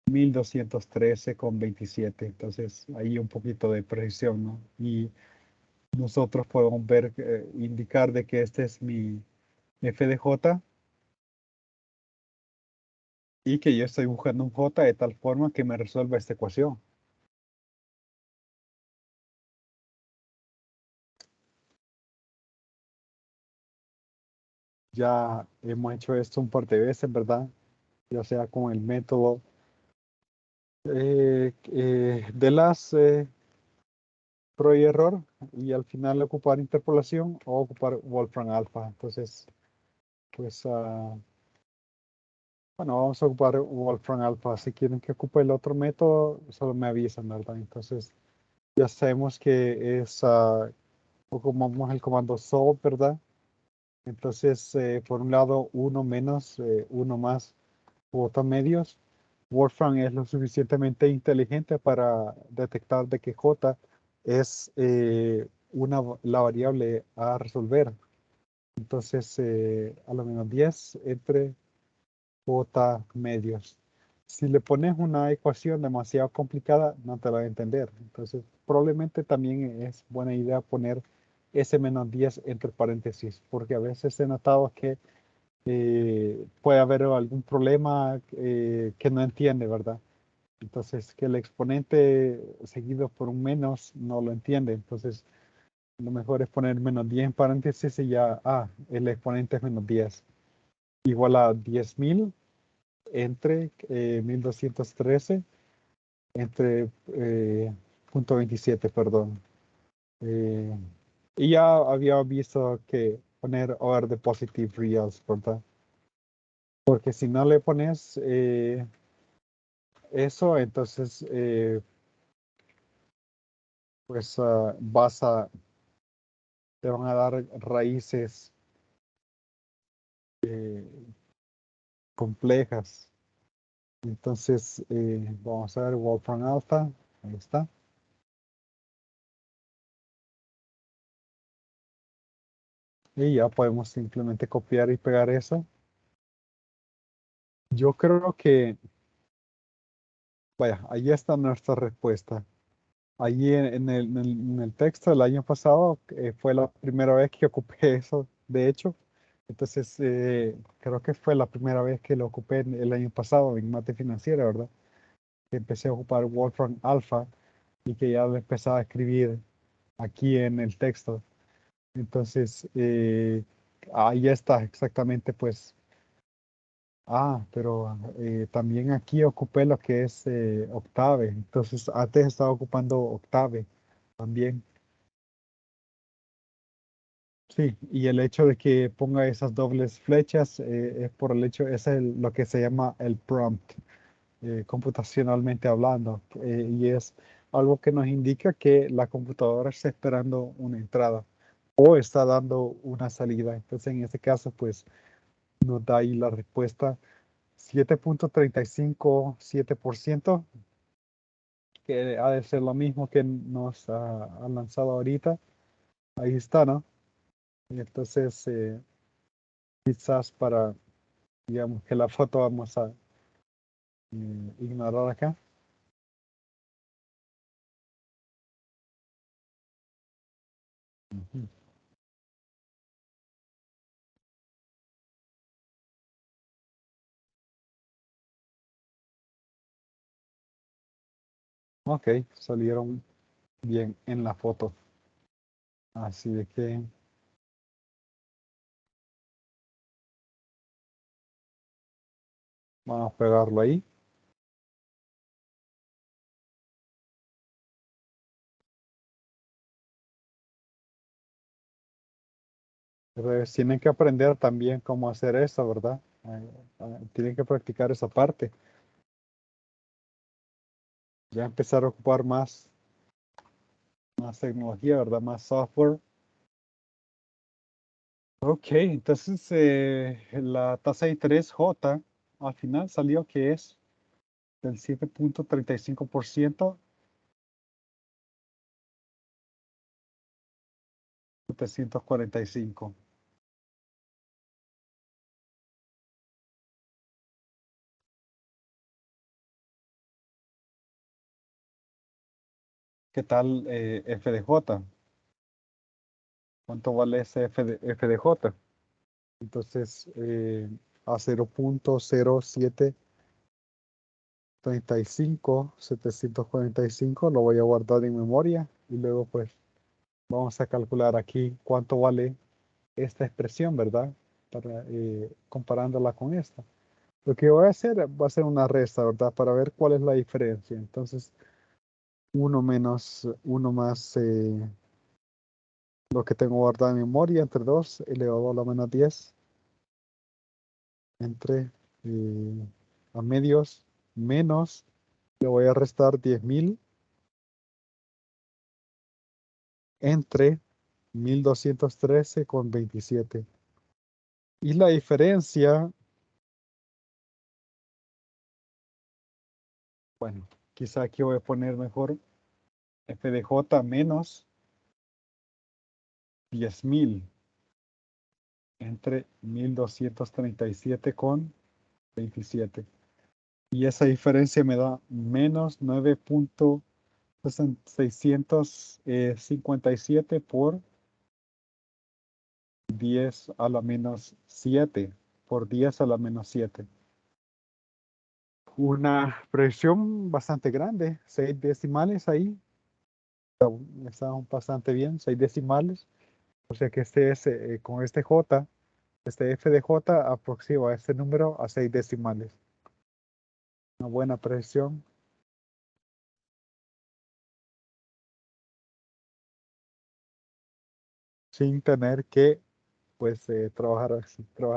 Speaker 1: 1213,27. Entonces, ahí un poquito de precisión, ¿no? Y nosotros podemos ver, indicar de que este es mi f de j y que yo estoy buscando un j de tal forma que me resuelva esta ecuación. Ya hemos hecho esto un par de veces, ¿verdad? Ya sea con el método de las prueba y error y al final ocupar interpolación o ocupar Wolfram alfa. Entonces, pues, bueno, vamos a ocupar Wolfram alfa. Si quieren que ocupe el otro método, solo me avisan, ¿verdad? Entonces, ya sabemos que es, ocupamos el comando solve, ¿verdad? Entonces, por un lado, uno menos, uno más J medios. Wolfram es lo suficientemente inteligente para detectar de que J es la variable a resolver. Entonces, a lo menos 10 entre J medios. Si le pones una ecuación demasiado complicada, no te la va a entender. Entonces, probablemente también es buena idea poner S menos 10 entre paréntesis, porque a veces he notado que puede haber algún problema que no entiende, ¿verdad? Entonces, que el exponente seguido por un menos no lo entiende. Entonces, lo mejor es poner menos 10 en paréntesis y ya, el exponente es menos 10. Igual a 10,000 entre 1213 entre punto 27, perdón. Eh, y ya había visto que poner over the positive reals, ¿verdad? Porque si no le pones eso, entonces pues vas a te van a dar raíces complejas. Entonces, vamos a ver Wolfram Alpha. Ahí está. Y ya podemos simplemente copiar y pegar eso. Yo creo que, vaya, ahí está nuestra respuesta. Allí en el texto del año pasado fue la primera vez que ocupé eso, de hecho. Entonces, creo que fue la primera vez que lo ocupé el año pasado en mate financiera, ¿verdad? Que empecé a ocupar Wolfram Alpha y que ya lo empezaba a escribir aquí en el texto. Entonces, ahí está exactamente, pues. Pero también aquí ocupé lo que es Octave. Entonces, antes estaba ocupando Octave también. Sí, y el hecho de que ponga esas dobles flechas es por el hecho, es lo que se llama el prompt, computacionalmente hablando, y es algo que nos indica que la computadora está esperando una entrada o está dando una salida. Entonces, en este caso, pues nos da ahí la respuesta 7.357%, que ha de ser lo mismo que nos ha lanzado ahorita. Ahí está, ¿no? Y entonces, quizás para, digamos que la foto vamos a ignorar acá. Ujú. Ok, salieron bien en la foto. Así de que vamos a pegarlo ahí. Pero tienen que aprender también cómo hacer eso, ¿verdad? Tienen que practicar esa parte. Ya empezar a ocupar más tecnología, ¿verdad? Más software. Ok, entonces la tasa de interés J al final salió que es del 7.35%, 745. ¿Qué tal FDJ? ¿Cuánto vale ese FDJ? Entonces, a 0.0745 lo voy a guardar en memoria y luego pues vamos a calcular aquí cuánto vale esta expresión, ¿verdad? Para, comparándola con esta. Lo que voy a hacer va a ser una resta, ¿verdad? Para ver cuál es la diferencia. Entonces, uno menos uno más lo que tengo guardado en memoria entre 2 elevado a la menos 10 entre a medios menos, le voy a restar 10.000 entre 1.213,27. Y la diferencia, bueno, quizá aquí voy a poner mejor f de j menos 10.000 entre 1.237,27. Y esa diferencia me da menos 9.657 por 10 a la menos 7 por 10 a la menos 7. Una precisión bastante grande, 6 decimales ahí, está bastante bien, 6 decimales. O sea que este es, con este J, este F de J aproxima este número a 6 decimales. Una buena precisión. Sin tener que, pues, trabajar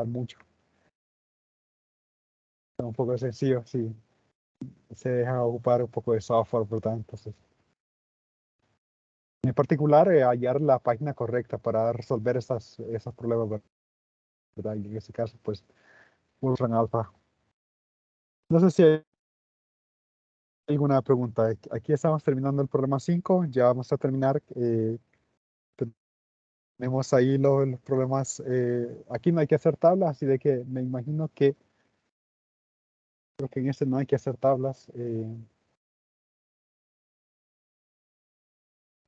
Speaker 1: mucho. Es un poco sencillo, sí. Se deja ocupar un poco de software, ¿verdad? Entonces, En particular, hallar la página correcta para resolver esos problemas, ¿verdad? Y en ese caso, pues, usan alfa. No sé si hay alguna pregunta. Aquí estamos terminando el problema 5. Ya vamos a terminar. Tenemos ahí los problemas. Aquí no hay que hacer tablas, así de que me imagino que creo que en este no hay que hacer tablas.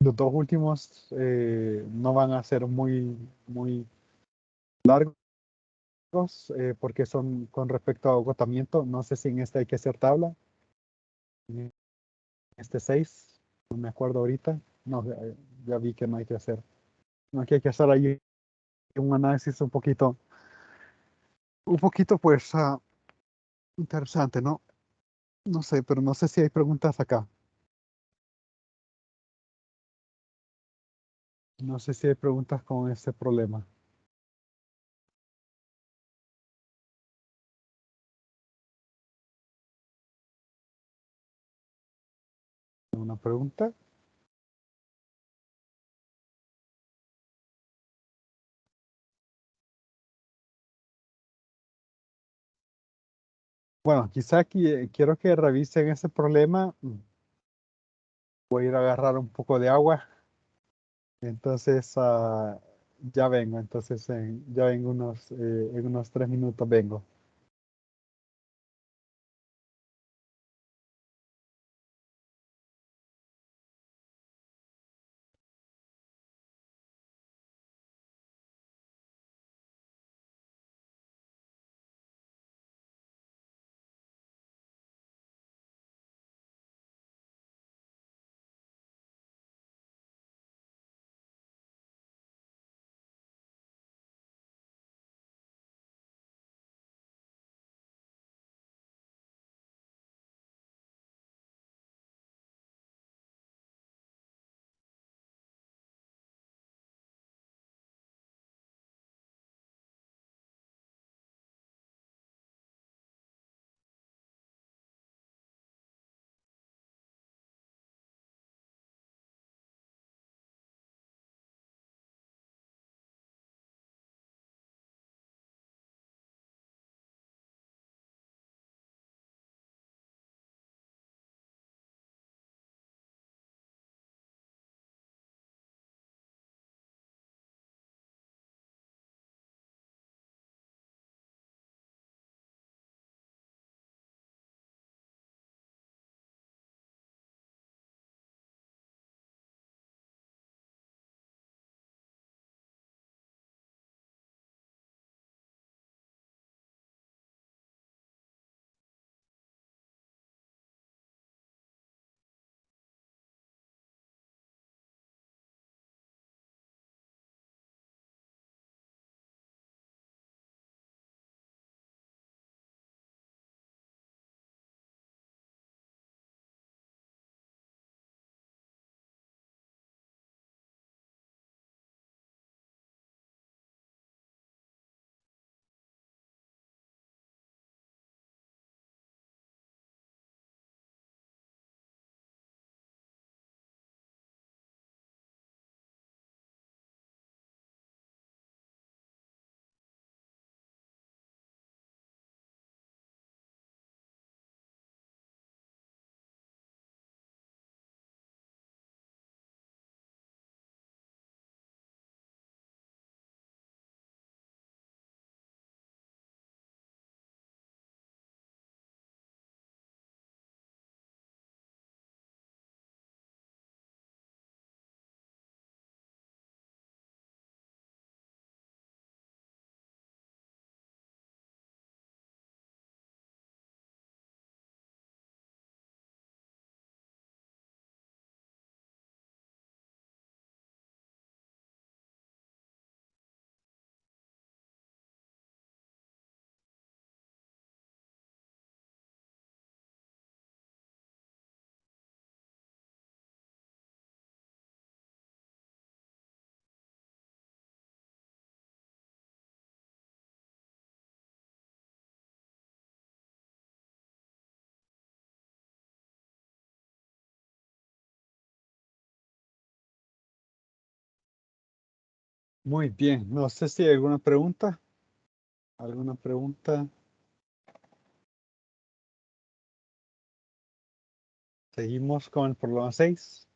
Speaker 1: Los dos últimos no van a ser muy largos porque son con respecto a agotamiento. No sé si en este hay que hacer tabla. En este 6 no me acuerdo ahorita. No, ya vi que no hay que hacer. No, aquí hay que hacer ahí un análisis un poquito pues interesante, ¿no? No sé, pero no sé si hay preguntas acá. No sé si hay preguntas con ese problema. ¿Una pregunta? Bueno, quizá aquí quiero que revisen ese problema. Voy a ir a agarrar un poco de agua. Entonces, ya vengo. Entonces, ya en unos 3 minutos vengo. Muy bien. No sé si hay alguna pregunta. ¿Alguna pregunta? Seguimos con el problema 6.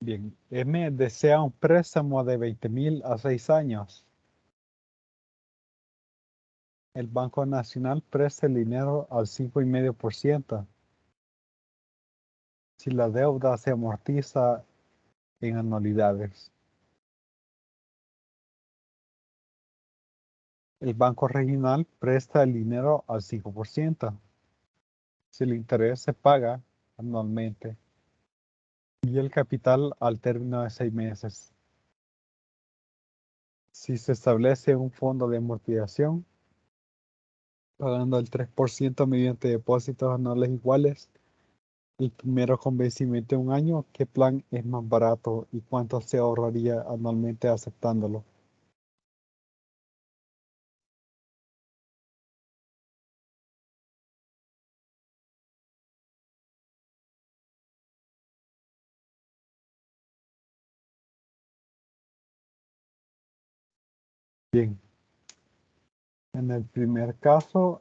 Speaker 1: Bien. M desea un préstamo de 20,000 a 6 años. El Banco Nacional presta el dinero al 5,5%. Si la deuda se amortiza en anualidades. El Banco Regional presta el dinero al 5%. Si el interés se paga anualmente y el capital al término de 6 meses. Si se establece un fondo de amortización, pagando el 3% mediante depósitos anuales iguales, el primero con vencimiento de un año, ¿qué plan es más barato y cuánto se ahorraría anualmente aceptándolo? Bien, en el primer caso,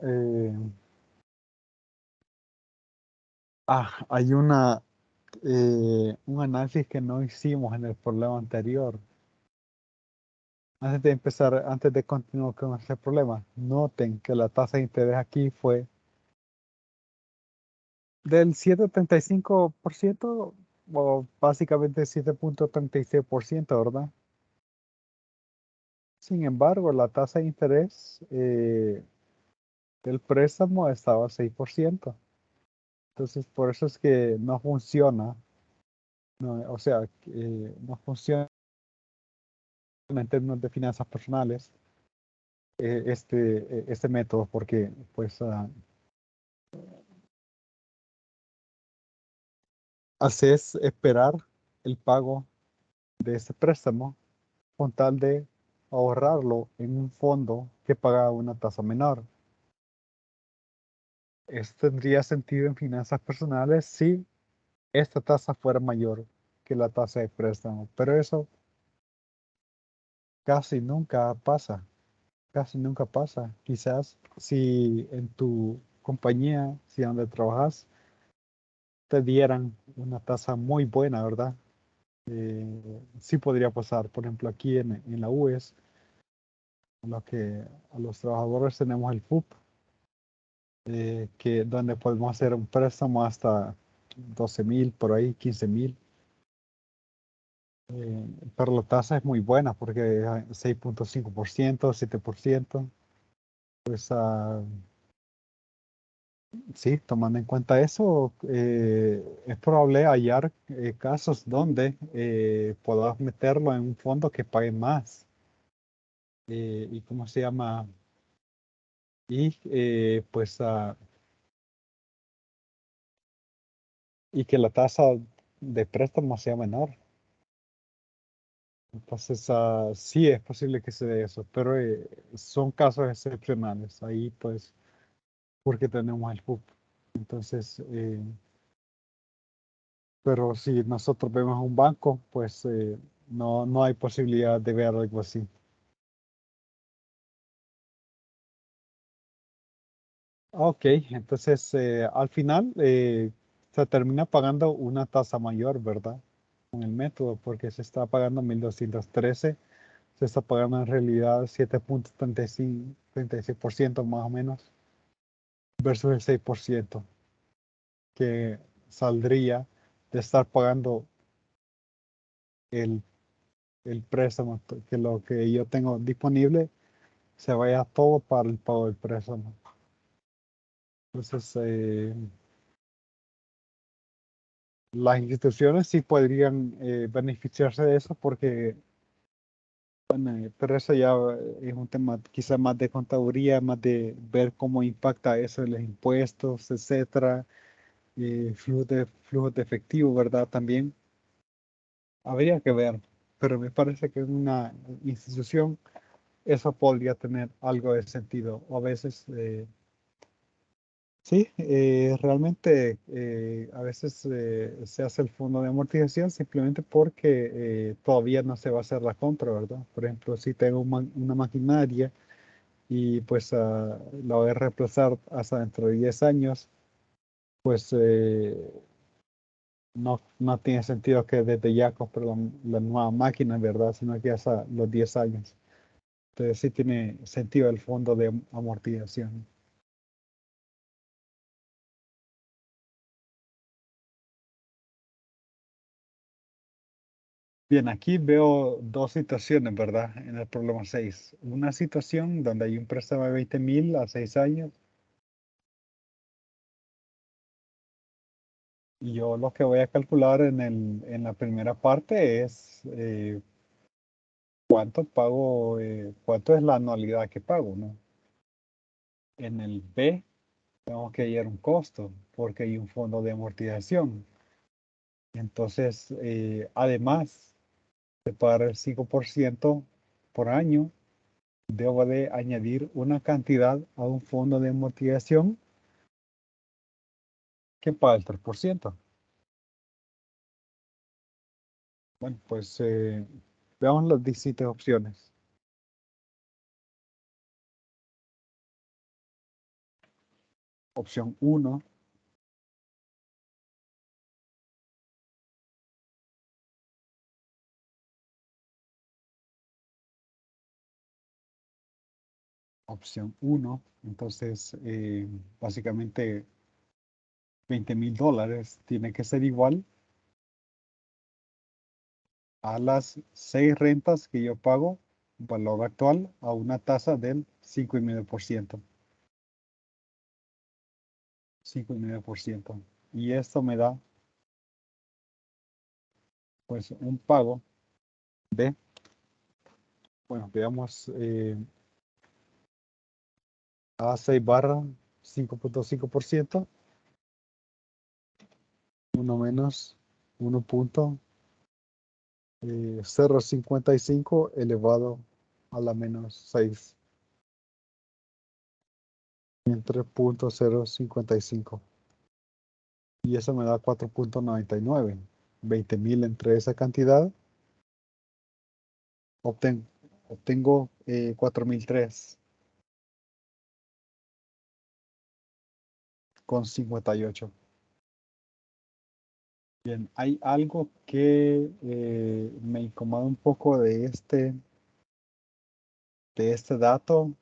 Speaker 1: hay un análisis que no hicimos en el problema anterior. Antes de empezar, antes de continuar con este problema, noten que la tasa de interés aquí fue del 7,35% o básicamente 7,36%, ¿verdad? Sin embargo, la tasa de interés del préstamo estaba al 6%. Entonces, por eso es que no funciona, o sea, no funciona en términos de finanzas personales este método, porque pues haces esperar el pago de ese préstamo con tal de ahorrarlo en un fondo que paga una tasa menor. Esto tendría sentido en finanzas personales si esta tasa fuera mayor que la tasa de préstamo, pero eso casi nunca pasa, casi nunca pasa. Quizás si en tu compañía, si donde trabajas, te dieran una tasa muy buena, ¿verdad? Sí podría pasar. Por ejemplo, aquí en la UES, lo que a los trabajadores tenemos el FUP, que donde podemos hacer un préstamo hasta 12,000, por ahí, 15,000. Pero la tasa es muy buena porque 6,5%, 7%. Pues sí, tomando en cuenta eso, es probable hallar casos donde puedas meterlo en un fondo que pague más. ¿Y cómo se llama? Y pues y que la tasa de préstamo sea menor. Entonces, sí es posible que se dé eso, pero son casos excepcionales. Ahí, pues, porque tenemos el FUP. Entonces, pero si nosotros vemos un banco, pues no hay posibilidad de ver algo así. Ok, entonces al final se termina pagando una tasa mayor, ¿verdad? Con el método, porque se está pagando 1,213, se está pagando en realidad 7,35, 36% más o menos, versus el 6% que saldría de estar pagando el, el préstamo, que lo que yo tengo disponible se vaya todo para el pago del préstamo. Entonces, las instituciones sí podrían beneficiarse de eso porque, bueno, pero eso ya es un tema quizá más de contaduría, más de ver cómo impacta eso en los impuestos, etcétera, flujos de efectivo, ¿verdad? También habría que ver, pero me parece que en una institución eso podría tener algo de sentido. O a veces Sí, realmente a veces se hace el fondo de amortización simplemente porque todavía no se va a hacer la compra, ¿verdad? Por ejemplo, si tengo una maquinaria y pues la voy a reemplazar hasta dentro de 10 años, pues no tiene sentido que desde ya compre la nueva máquina, ¿verdad? Sino que hasta los 10 años. Entonces sí tiene sentido el fondo de amortización. Bien, aquí veo dos situaciones, ¿verdad? En el problema 6. Una situación donde hay un préstamo de 20,000 a 6 años y yo lo que voy a calcular en la primera parte es cuánto pago, cuánto es la anualidad que pago, ¿no? En el B tengo que hallar un costo porque hay un fondo de amortización. Entonces, además de pagar el 5% por año, debo de añadir una cantidad a un fondo de amortización que paga el 3%. Bueno, pues veamos las distintas opciones. Opción uno, opción uno. Entonces, básicamente $20,000 tiene que ser igual a las 6 rentas que yo pago, valor actual, a una tasa del 5,5%. 5,5%. Y esto me da, pues, un pago de, bueno, veamos, a 6 barra 5,5%, 1 menos 1,055 elevado a la menos 6 entre 0,055. Y eso me da 4,99. 20,000 entre esa cantidad, obtengo 4,003 con 58. Bien, hay algo que me incomoda un poco de este dato.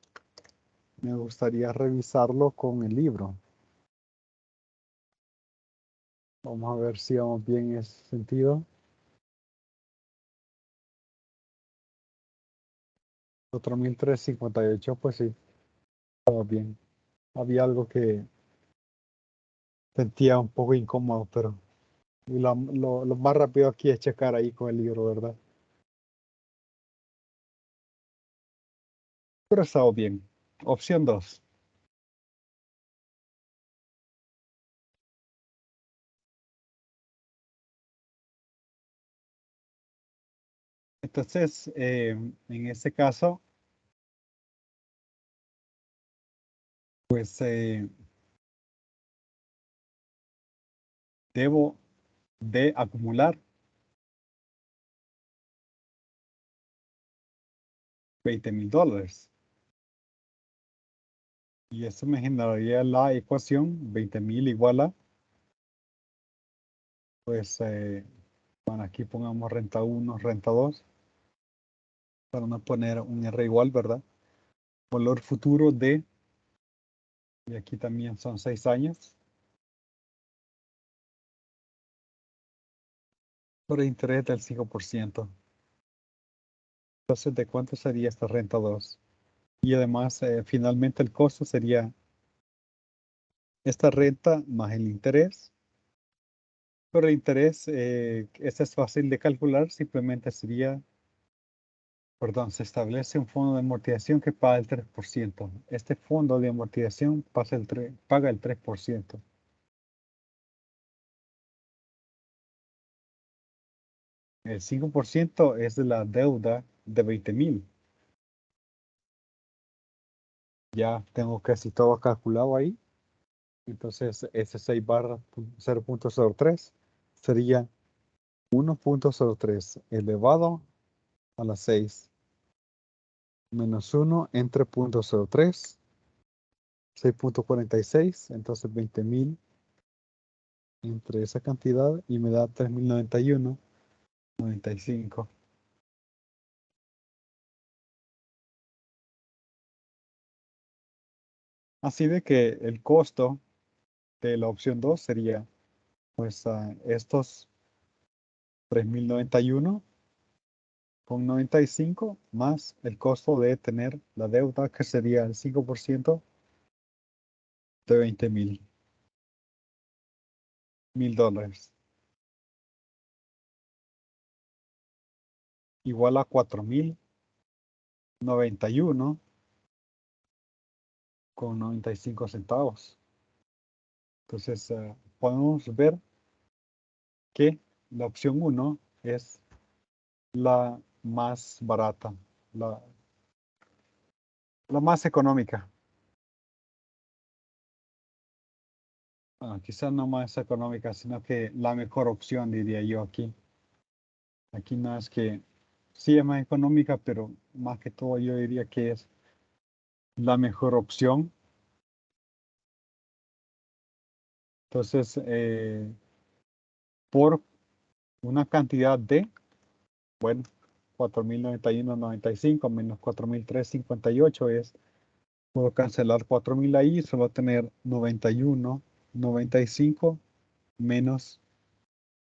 Speaker 1: Me gustaría revisarlo con el libro. Vamos a ver si vamos bien en ese sentido. 4,358, pues sí, estaba bien. Había algo que sentía un poco incómodo, pero lo más rápido aquí es checar ahí con el libro, ¿verdad? Pero estaba bien. Opción 2. Entonces, en este caso, pues debo de acumular $20,000. Y eso me generaría la ecuación 20,000 igual a, pues, bueno, aquí pongamos renta uno, renta 2, para no poner un R igual, ¿verdad? Valor futuro de, y aquí también son 6 años, por interés del 5%. Entonces, ¿de cuánto sería esta renta 2? Y además, finalmente el costo sería esta renta más el interés. Pero el interés, este es fácil de calcular, simplemente sería, perdón, se establece un fondo de amortización que paga el 3%. Este fondo de amortización paga el 3%. El 5% es de la deuda de 20,000. Ya tengo casi todo calculado ahí. Entonces, ese 6 barra 0.03 sería 1.03 elevado a la 6 menos 1 entre 0.03, 6.46, entonces 20.000 entre esa cantidad y me da 3.091.95. Así de que el costo de la opción 2 sería pues estos 3.091.95 más el costo de tener la deuda que sería el 5% de 20.000 dólares. Igual a 4.091.95 centavos. Entonces podemos ver que la opción 1 es la más barata, la, la más económica. Quizás no más económica, sino que la mejor opción, diría yo aquí. Aquí no es que sí es más económica, pero más que todo yo diría que es la mejor opción. Entonces, por una cantidad de, bueno, 4.091.95 menos 4.358 es, puedo cancelar 4.000 ahí y solo tener 91.95 menos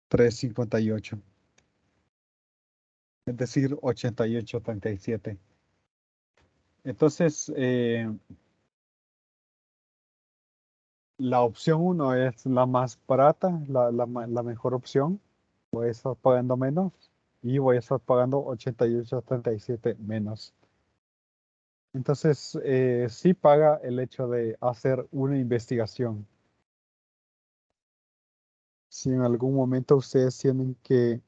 Speaker 1: 358, es decir, 88.37. Entonces, la opción 1 es la más barata, la mejor opción. Voy a estar pagando menos y voy a estar pagando 88.37 menos. Entonces, sí paga el hecho de hacer una investigación. Si en algún momento ustedes tienen que,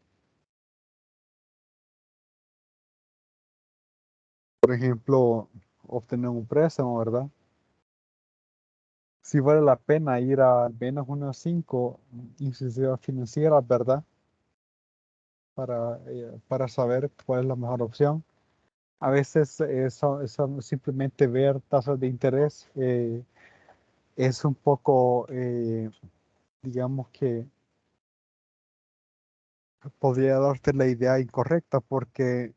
Speaker 1: por ejemplo, obtener un préstamo, ¿verdad? Si vale la pena ir a al menos unas 5 instituciones financieras, ¿verdad? Para saber cuál es la mejor opción. A veces simplemente ver tasas de interés es un poco, digamos que podría darte la idea incorrecta porque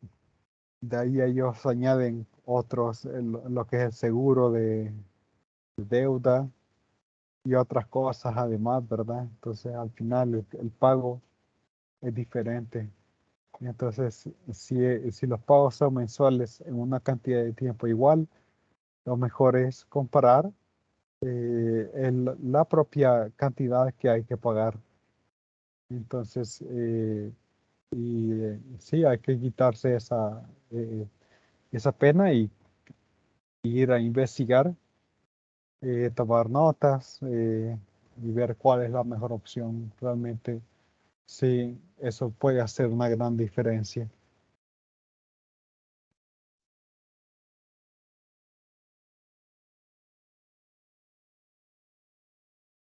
Speaker 1: de ahí ellos añaden otros, lo que es el seguro de deuda y otras cosas además, ¿verdad? Entonces al final el pago es diferente. Entonces, si los pagos son mensuales en una cantidad de tiempo igual, lo mejor es comparar la propia cantidad que hay que pagar. Entonces, sí, hay que quitarse esa pena y ir a investigar, tomar notas y ver cuál es la mejor opción. Realmente, sí, eso puede hacer una gran diferencia.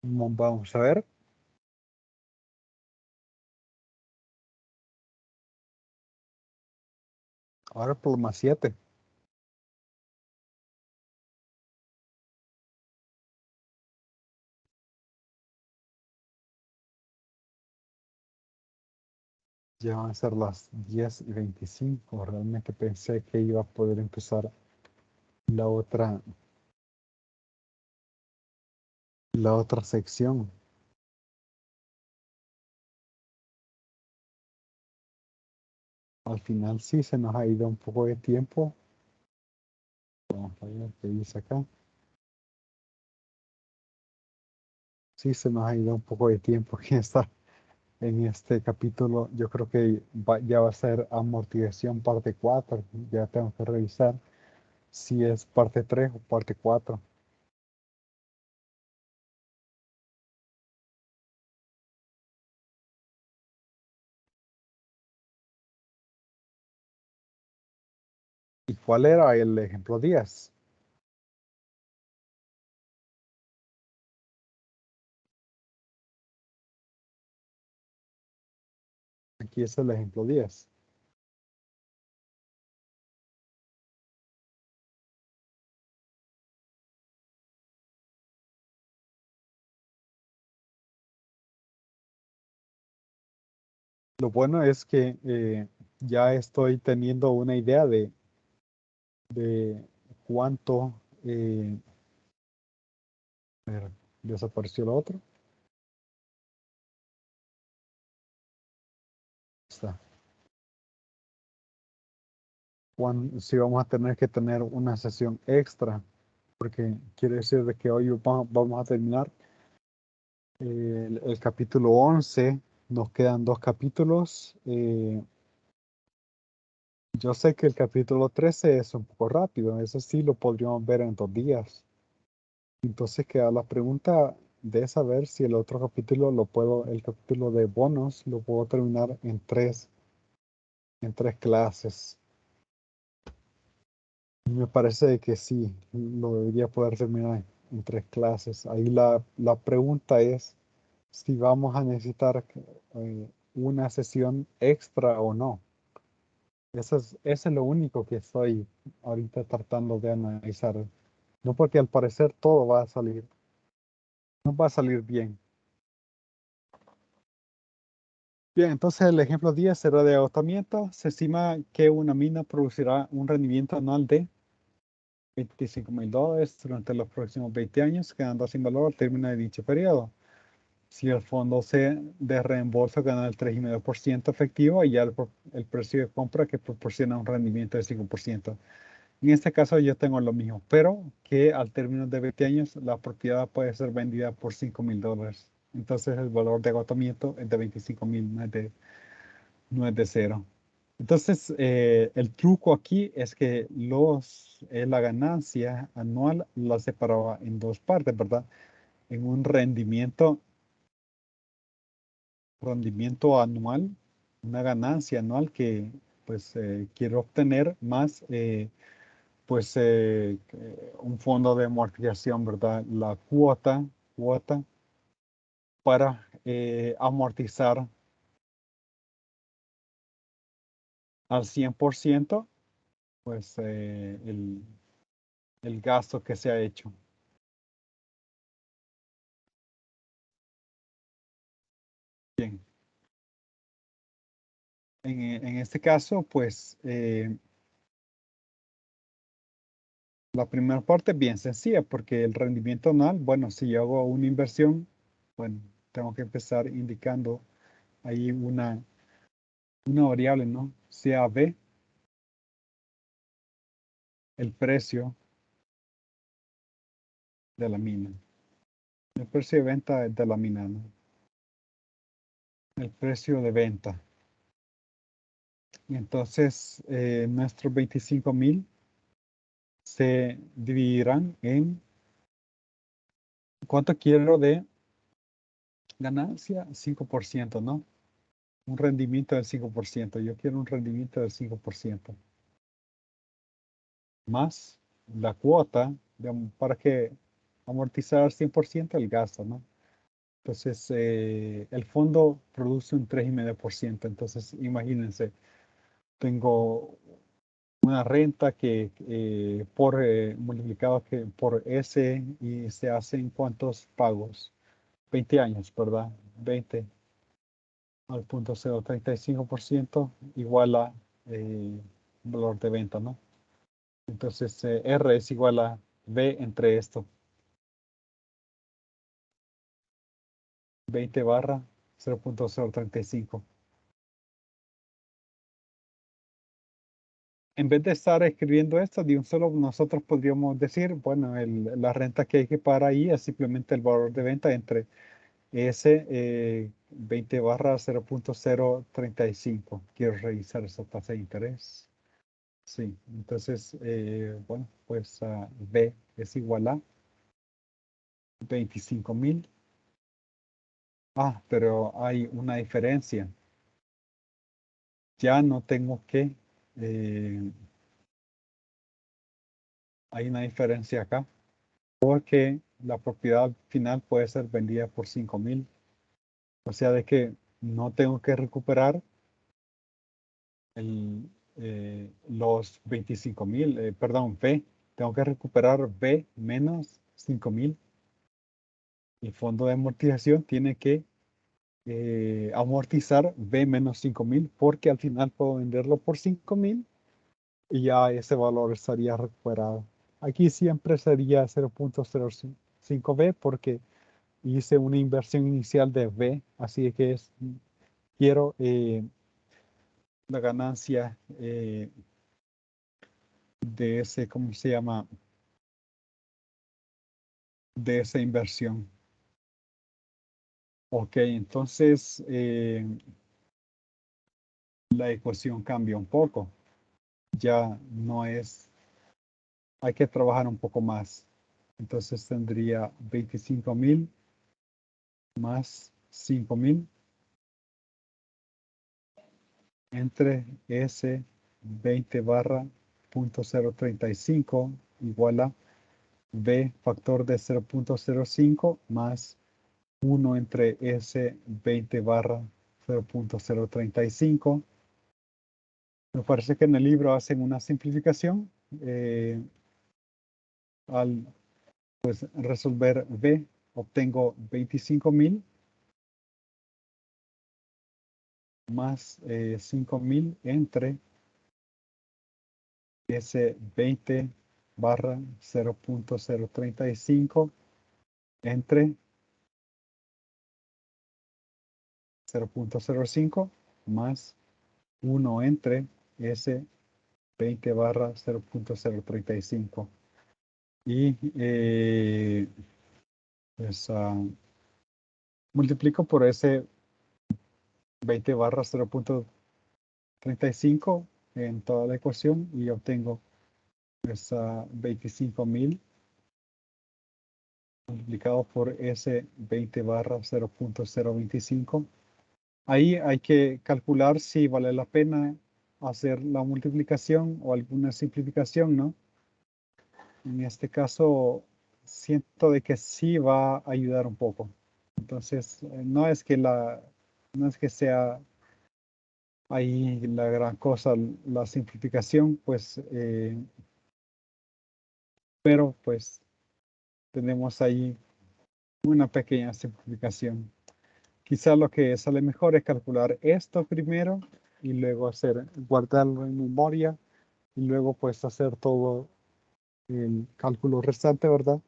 Speaker 1: Vamos a ver. Ahora por más 7. Ya van a ser las 10:25. Realmente pensé que iba a poder empezar la otra, la otra sección. Al final sí se nos ha ido un poco de tiempo. Vamos a ver qué dice acá. Sí se nos ha ido un poco de tiempo en este capítulo. Yo creo que ya va a ser amortización parte 4. Ya tengo que revisar si es parte 3 o parte 4. ¿Y cuál era el ejemplo 10? Aquí es el ejemplo 10. Lo bueno es que ya estoy teniendo una idea de cuánto a ver, desapareció lo otro. Está. Si vamos a tener que tener una sesión extra, porque quiere decir de que hoy vamos a terminar el capítulo 11. Nos quedan 2 capítulos. Yo sé que el capítulo 13 es un poco rápido, ese sí lo podríamos ver en 2 días. Entonces queda la pregunta de saber si el otro capítulo el capítulo de bonos lo puedo terminar en tres clases. Me parece que sí, lo debería poder terminar en 3 clases. Ahí la pregunta es si vamos a necesitar una sesión extra o no. Eso es lo único que estoy ahorita tratando de analizar. No, porque al parecer todo no va a salir bien. Bien, entonces el ejemplo 10 será de agotamiento. Se estima que una mina producirá un rendimiento anual de $25,000 durante los próximos 20 años, quedando sin valor al término de dicho periodo. Si el fondo de reembolso gana el 3,5% efectivo, y ya el precio de compra que proporciona un rendimiento del 5%. En este caso yo tengo lo mismo, pero que al término de 20 años la propiedad puede ser vendida por $5,000. Entonces el valor de agotamiento es de 25,000, no es de cero. Entonces el truco aquí es que la ganancia anual la separaba en 2 partes, ¿verdad? En un rendimiento anual, una ganancia anual que pues quiero obtener más pues un fondo de amortización, ¿verdad? La cuota para amortizar al 100% pues el gasto que se ha hecho. Bien, en este caso pues la primera parte es bien sencilla porque el rendimiento anual, bueno, si yo hago una inversión, bueno, tengo que empezar indicando ahí una variable, ¿no? Sea B, el precio de la mina. El precio de venta de la mina, ¿no? El precio de venta. Y entonces, nuestros 25,000 se dividirán en ¿cuánto quiero de ganancia? 5%, ¿no? Un rendimiento del 5%. Yo quiero un rendimiento del 5%. Más la cuota, digamos, para que amortizar al 100% el gasto, ¿no? Entonces, el fondo produce un 3,5%. Entonces, imagínense, tengo una renta que multiplicado por S, y se hacen ¿cuántos pagos? 20 años, ¿verdad? 20 al 0,035% igual a valor de venta, ¿no? Entonces, R es igual a B entre esto, 20 barra 0,035. En vez de estar escribiendo esto de un solo, nosotros podríamos decir, bueno, la renta que hay que pagar ahí es simplemente el valor de venta entre ese 20 barra 0,035. Quiero revisar esa tasa de interés. Sí, entonces, bueno, pues B es igual a 25,000. Pero hay una diferencia. Ya no tengo eh, hay una diferencia acá, porque la propiedad final puede ser vendida por 5,000. O sea, de que no tengo que recuperar los 25,000, perdón, B. Tengo que recuperar B menos 5,000. El fondo de amortización tiene que amortizar B menos 5,000 porque al final puedo venderlo por 5,000 y ya ese valor estaría recuperado. Aquí siempre sería 0.05B porque hice una inversión inicial de B, así que quiero la ganancia de ese, ¿cómo se llama? De esa inversión. Ok, entonces la ecuación cambia un poco. Ya no es, hay que trabajar un poco más. Entonces tendría 25,000 más 5,000 entre S 20 barra 0.035 igual a B factor de 0.05 más 1 entre S 20 barra 0.035. Me parece que en el libro hacen una simplificación al resolver B. Obtengo 25,000 más 5,000 entre S 20 barra 0.035 entre 0.05 más 1 entre S 20 barra 0.035. Y pues, multiplico por ese 20 barra 0.35 en toda la ecuación y obtengo esa 25,000 multiplicado por ese 20 barra 0.025. Ahí hay que calcular si vale la pena hacer la multiplicación o alguna simplificación, ¿no? En este caso, siento de que sí va a ayudar un poco. Entonces, no es que sea ahí la gran cosa, la simplificación, pues, pero pues tenemos ahí una pequeña simplificación. Quizá lo que sale mejor es calcular esto primero y luego guardarlo en memoria y luego pues hacer todo el cálculo restante, ¿verdad?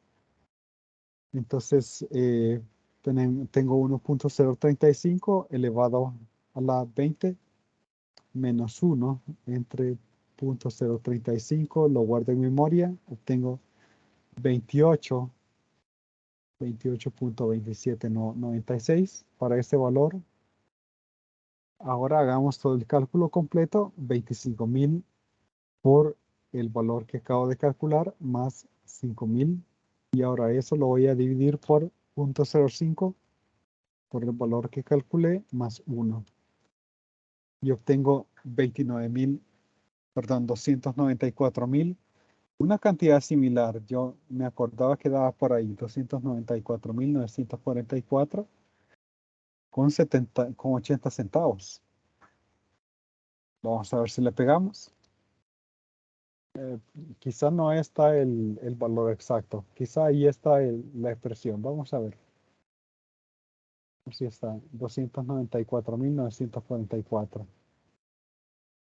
Speaker 1: Entonces, tengo 1.035 elevado a la 20 menos 1 entre 0.035, lo guardo en memoria, obtengo 28, 28.2796 para este valor. Ahora hagamos todo el cálculo completo, 25,000 por el valor que acabo de calcular más 5,000 y ahora eso lo voy a dividir por 0.05 por el valor que calculé más 1 y obtengo 29,000, perdón, 294,000, una cantidad similar. Yo me acordaba que daba por ahí 294,944 con 80 centavos. Vamos a ver si le pegamos. Quizá no está el valor exacto. Quizá ahí está la expresión. Vamos a ver. Si está 294,944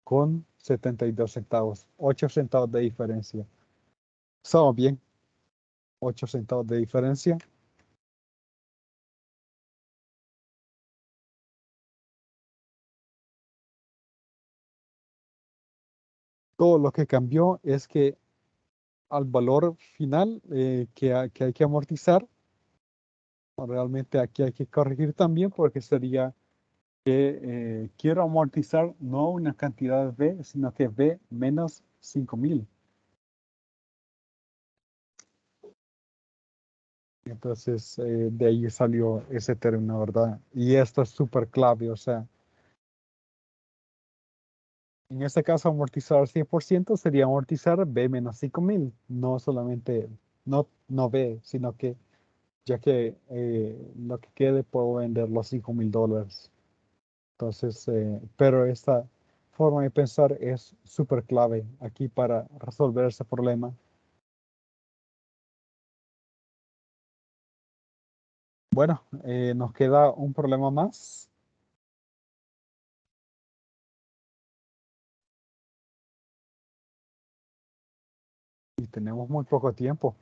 Speaker 1: con 72 centavos. 8 centavos de diferencia. Estamos bien. 8 centavos de diferencia. Todo lo que cambió es que al valor final que hay que amortizar, realmente aquí hay que corregir también porque sería que quiero amortizar no una cantidad B, sino que B menos 5,000. Entonces, de ahí salió ese término, ¿verdad? Y esto es súper clave, o sea, en este caso amortizar 100% sería amortizar B menos 5,000, no solamente, no B, sino que ya que lo que quede puedo vender los $5,000. Entonces, pero esta forma de pensar es súper clave aquí para resolver ese problema. Bueno, nos queda un problema más. Y tenemos muy poco tiempo.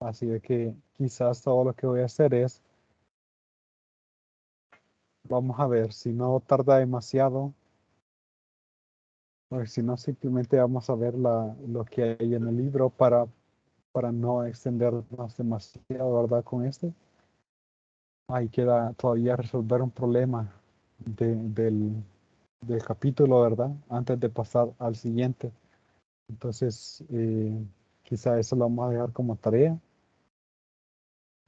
Speaker 1: Así de que quizás todo lo que voy a hacer es, vamos a ver, si no tarda demasiado, o si no simplemente vamos a ver lo que hay en el libro para no extendernos demasiado, ¿verdad? Con este. Ahí queda todavía resolver un problema del capítulo, ¿verdad? Antes de pasar al siguiente. Entonces, quizá eso lo vamos a dejar como tarea.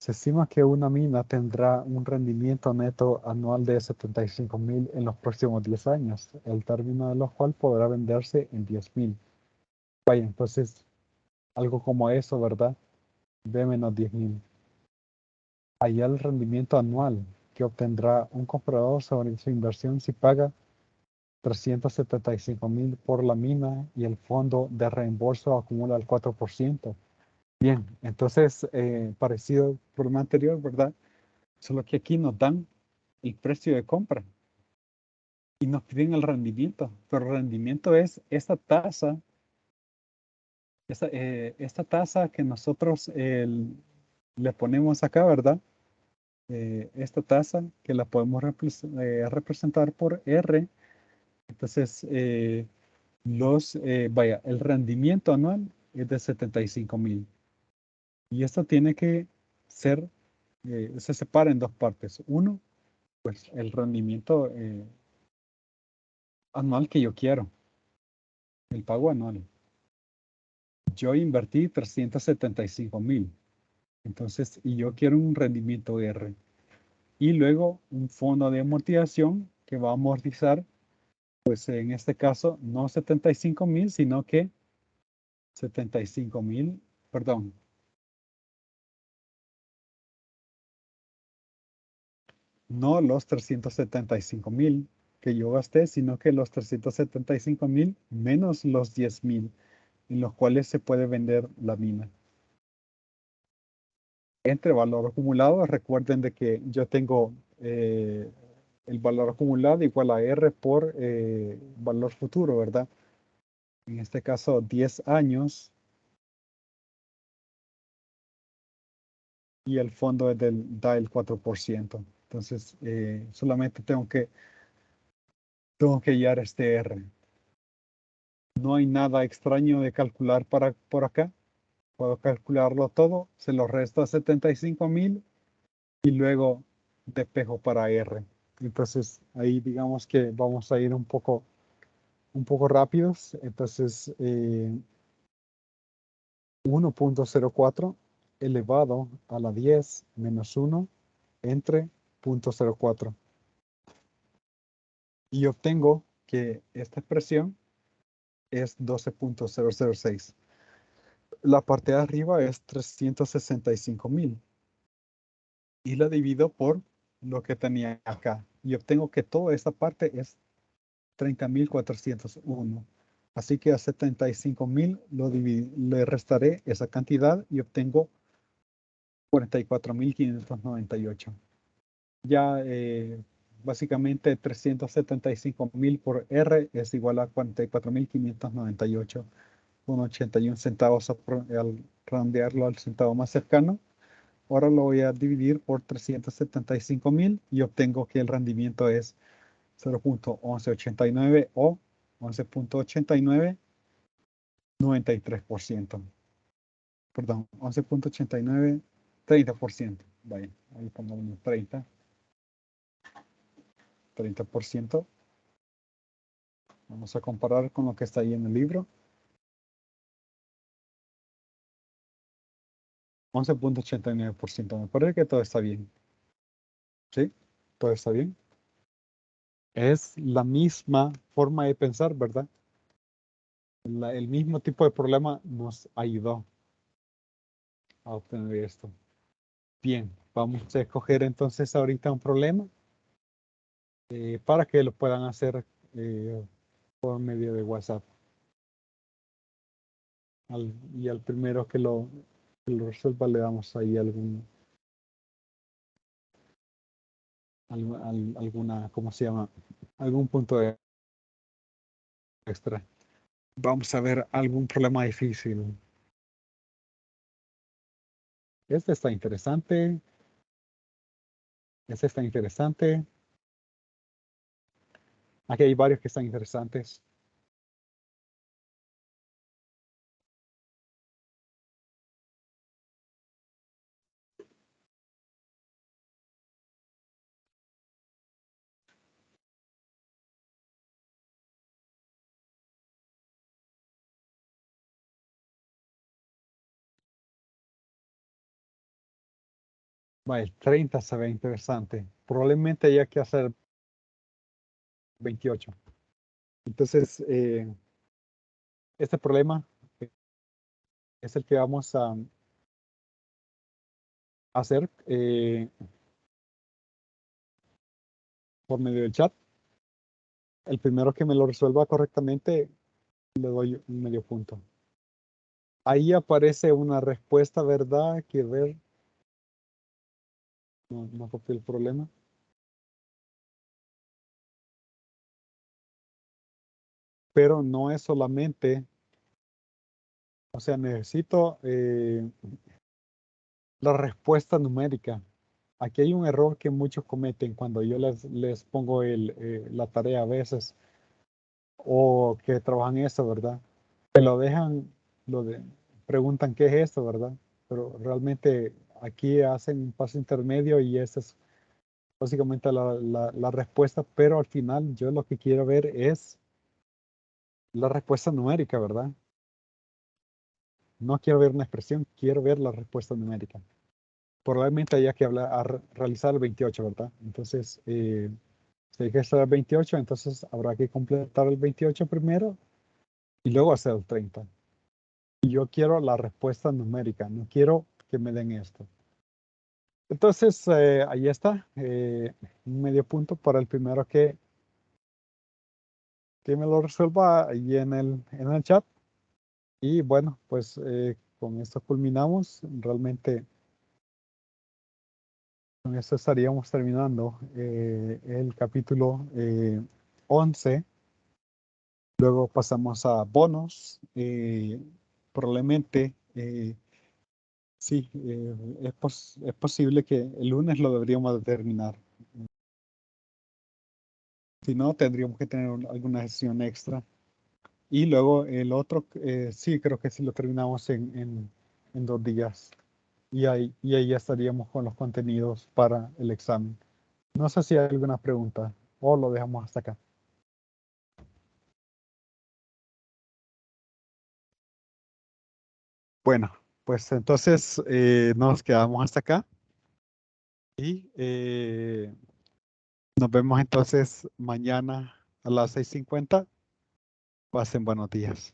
Speaker 1: Se estima que una mina tendrá un rendimiento neto anual de 75.000 en los próximos 10 años, el término de lo cual podrá venderse en 10.000. Vaya, entonces, algo como eso, ¿verdad? B menos 10.000. Allá el rendimiento anual que obtendrá un comprador sobre su inversión si paga 375.000 por la mina y el fondo de reembolso acumula el 4%. Bien, entonces, parecido al problema anterior, ¿verdad? Solo que aquí nos dan el precio de compra y nos piden el rendimiento, pero el rendimiento es esta tasa que nosotros le ponemos acá, ¿verdad? Esta tasa que la podemos representar por R. Entonces, vaya, el rendimiento anual es de 75.000 y esto tiene que ser, se separa en dos partes. Uno, pues el rendimiento anual que yo quiero, el pago anual. Yo invertí 375.000, entonces, y yo quiero un rendimiento R. Y luego un fondo de amortización que va a amortizar, pues en este caso, no 75.000, sino que 75.000, perdón, no los 375.000 que yo gasté, sino que los 375.000 menos los 10.000 en los cuales se puede vender la mina. Entre valor acumulado, recuerden de que yo tengo el valor acumulado igual a R por valor futuro, ¿verdad? En este caso, 10 años y el fondo da el 4%. Entonces, solamente tengo que hallar este R. No hay nada extraño de calcular por acá. Puedo calcularlo todo, se lo resto a 75.000 y luego despejo para R. Entonces, ahí digamos que vamos a ir un poco rápidos. Entonces, 1.04 elevado a la 10 menos 1 entre 0.04. Y obtengo que esta expresión es 12.006. La parte de arriba es 365.000 y la divido por lo que tenía acá. Y obtengo que toda esta parte es 30.401. Así que a 75.000 le restaré esa cantidad y obtengo 44.598. Ya básicamente 375.000 por R es igual a 44.598 con 81 centavos al redondearlo al centavo más cercano. Ahora lo voy a dividir por 375.000 y obtengo que el rendimiento es 0.1189 o 11.89, 93%. Perdón, 11.89, 30%. Vaya, ahí pongamos 30%. Vamos a comparar con lo que está ahí en el libro. 11.89%. Me parece que todo está bien. ¿Sí? Todo está bien. Es la misma forma de pensar, ¿verdad? El mismo tipo de problema nos ayudó a obtener esto. Bien, vamos a escoger entonces ahorita un problema para que lo puedan hacer por medio de WhatsApp. Y al primero que lo resuelva le damos ahí alguna, ¿cómo se llama? Algún punto extra. Vamos a ver algún problema difícil. Este está interesante. Este está interesante. Aquí hay varios que están interesantes. El 30 se ve interesante. Probablemente haya que hacer 28. Entonces, este problema es el que vamos a hacer por medio del chat. El primero que me lo resuelva correctamente, le doy un medio punto. Ahí aparece una respuesta, ¿verdad? Quiero ver. No copié el problema. Pero no es solamente, o sea, necesito la respuesta numérica. Aquí hay un error que muchos cometen cuando yo les pongo la tarea a veces o que trabajan eso, ¿verdad? Que lo dejan, preguntan qué es esto, ¿verdad? Pero realmente aquí hacen un paso intermedio y esa es básicamente la respuesta, pero al final yo lo que quiero ver es la respuesta numérica, ¿verdad? No quiero ver una expresión, quiero ver la respuesta numérica. Probablemente haya que realizar el 28, ¿verdad? Entonces, si hay que hacer el 28, entonces habrá que completar el 28 primero y luego hacer el 30. Y yo quiero la respuesta numérica, no quiero que me den esto. Entonces, ahí está, un medio punto para el primero que me lo resuelva ahí en el chat. Y bueno, pues con esto culminamos. Realmente con esto estaríamos terminando el capítulo 11. Luego pasamos a bonos. Probablemente, sí, es posible que el lunes lo deberíamos de terminar. Si no, tendríamos que tener alguna sesión extra. Y luego el otro, sí, creo que sí lo terminamos en 2 días. Y ahí ya estaríamos con los contenidos para el examen. No sé si hay alguna pregunta o lo dejamos hasta acá. Bueno, pues entonces nos quedamos hasta acá y nos vemos entonces mañana a las 6:50. Pasen buenos días.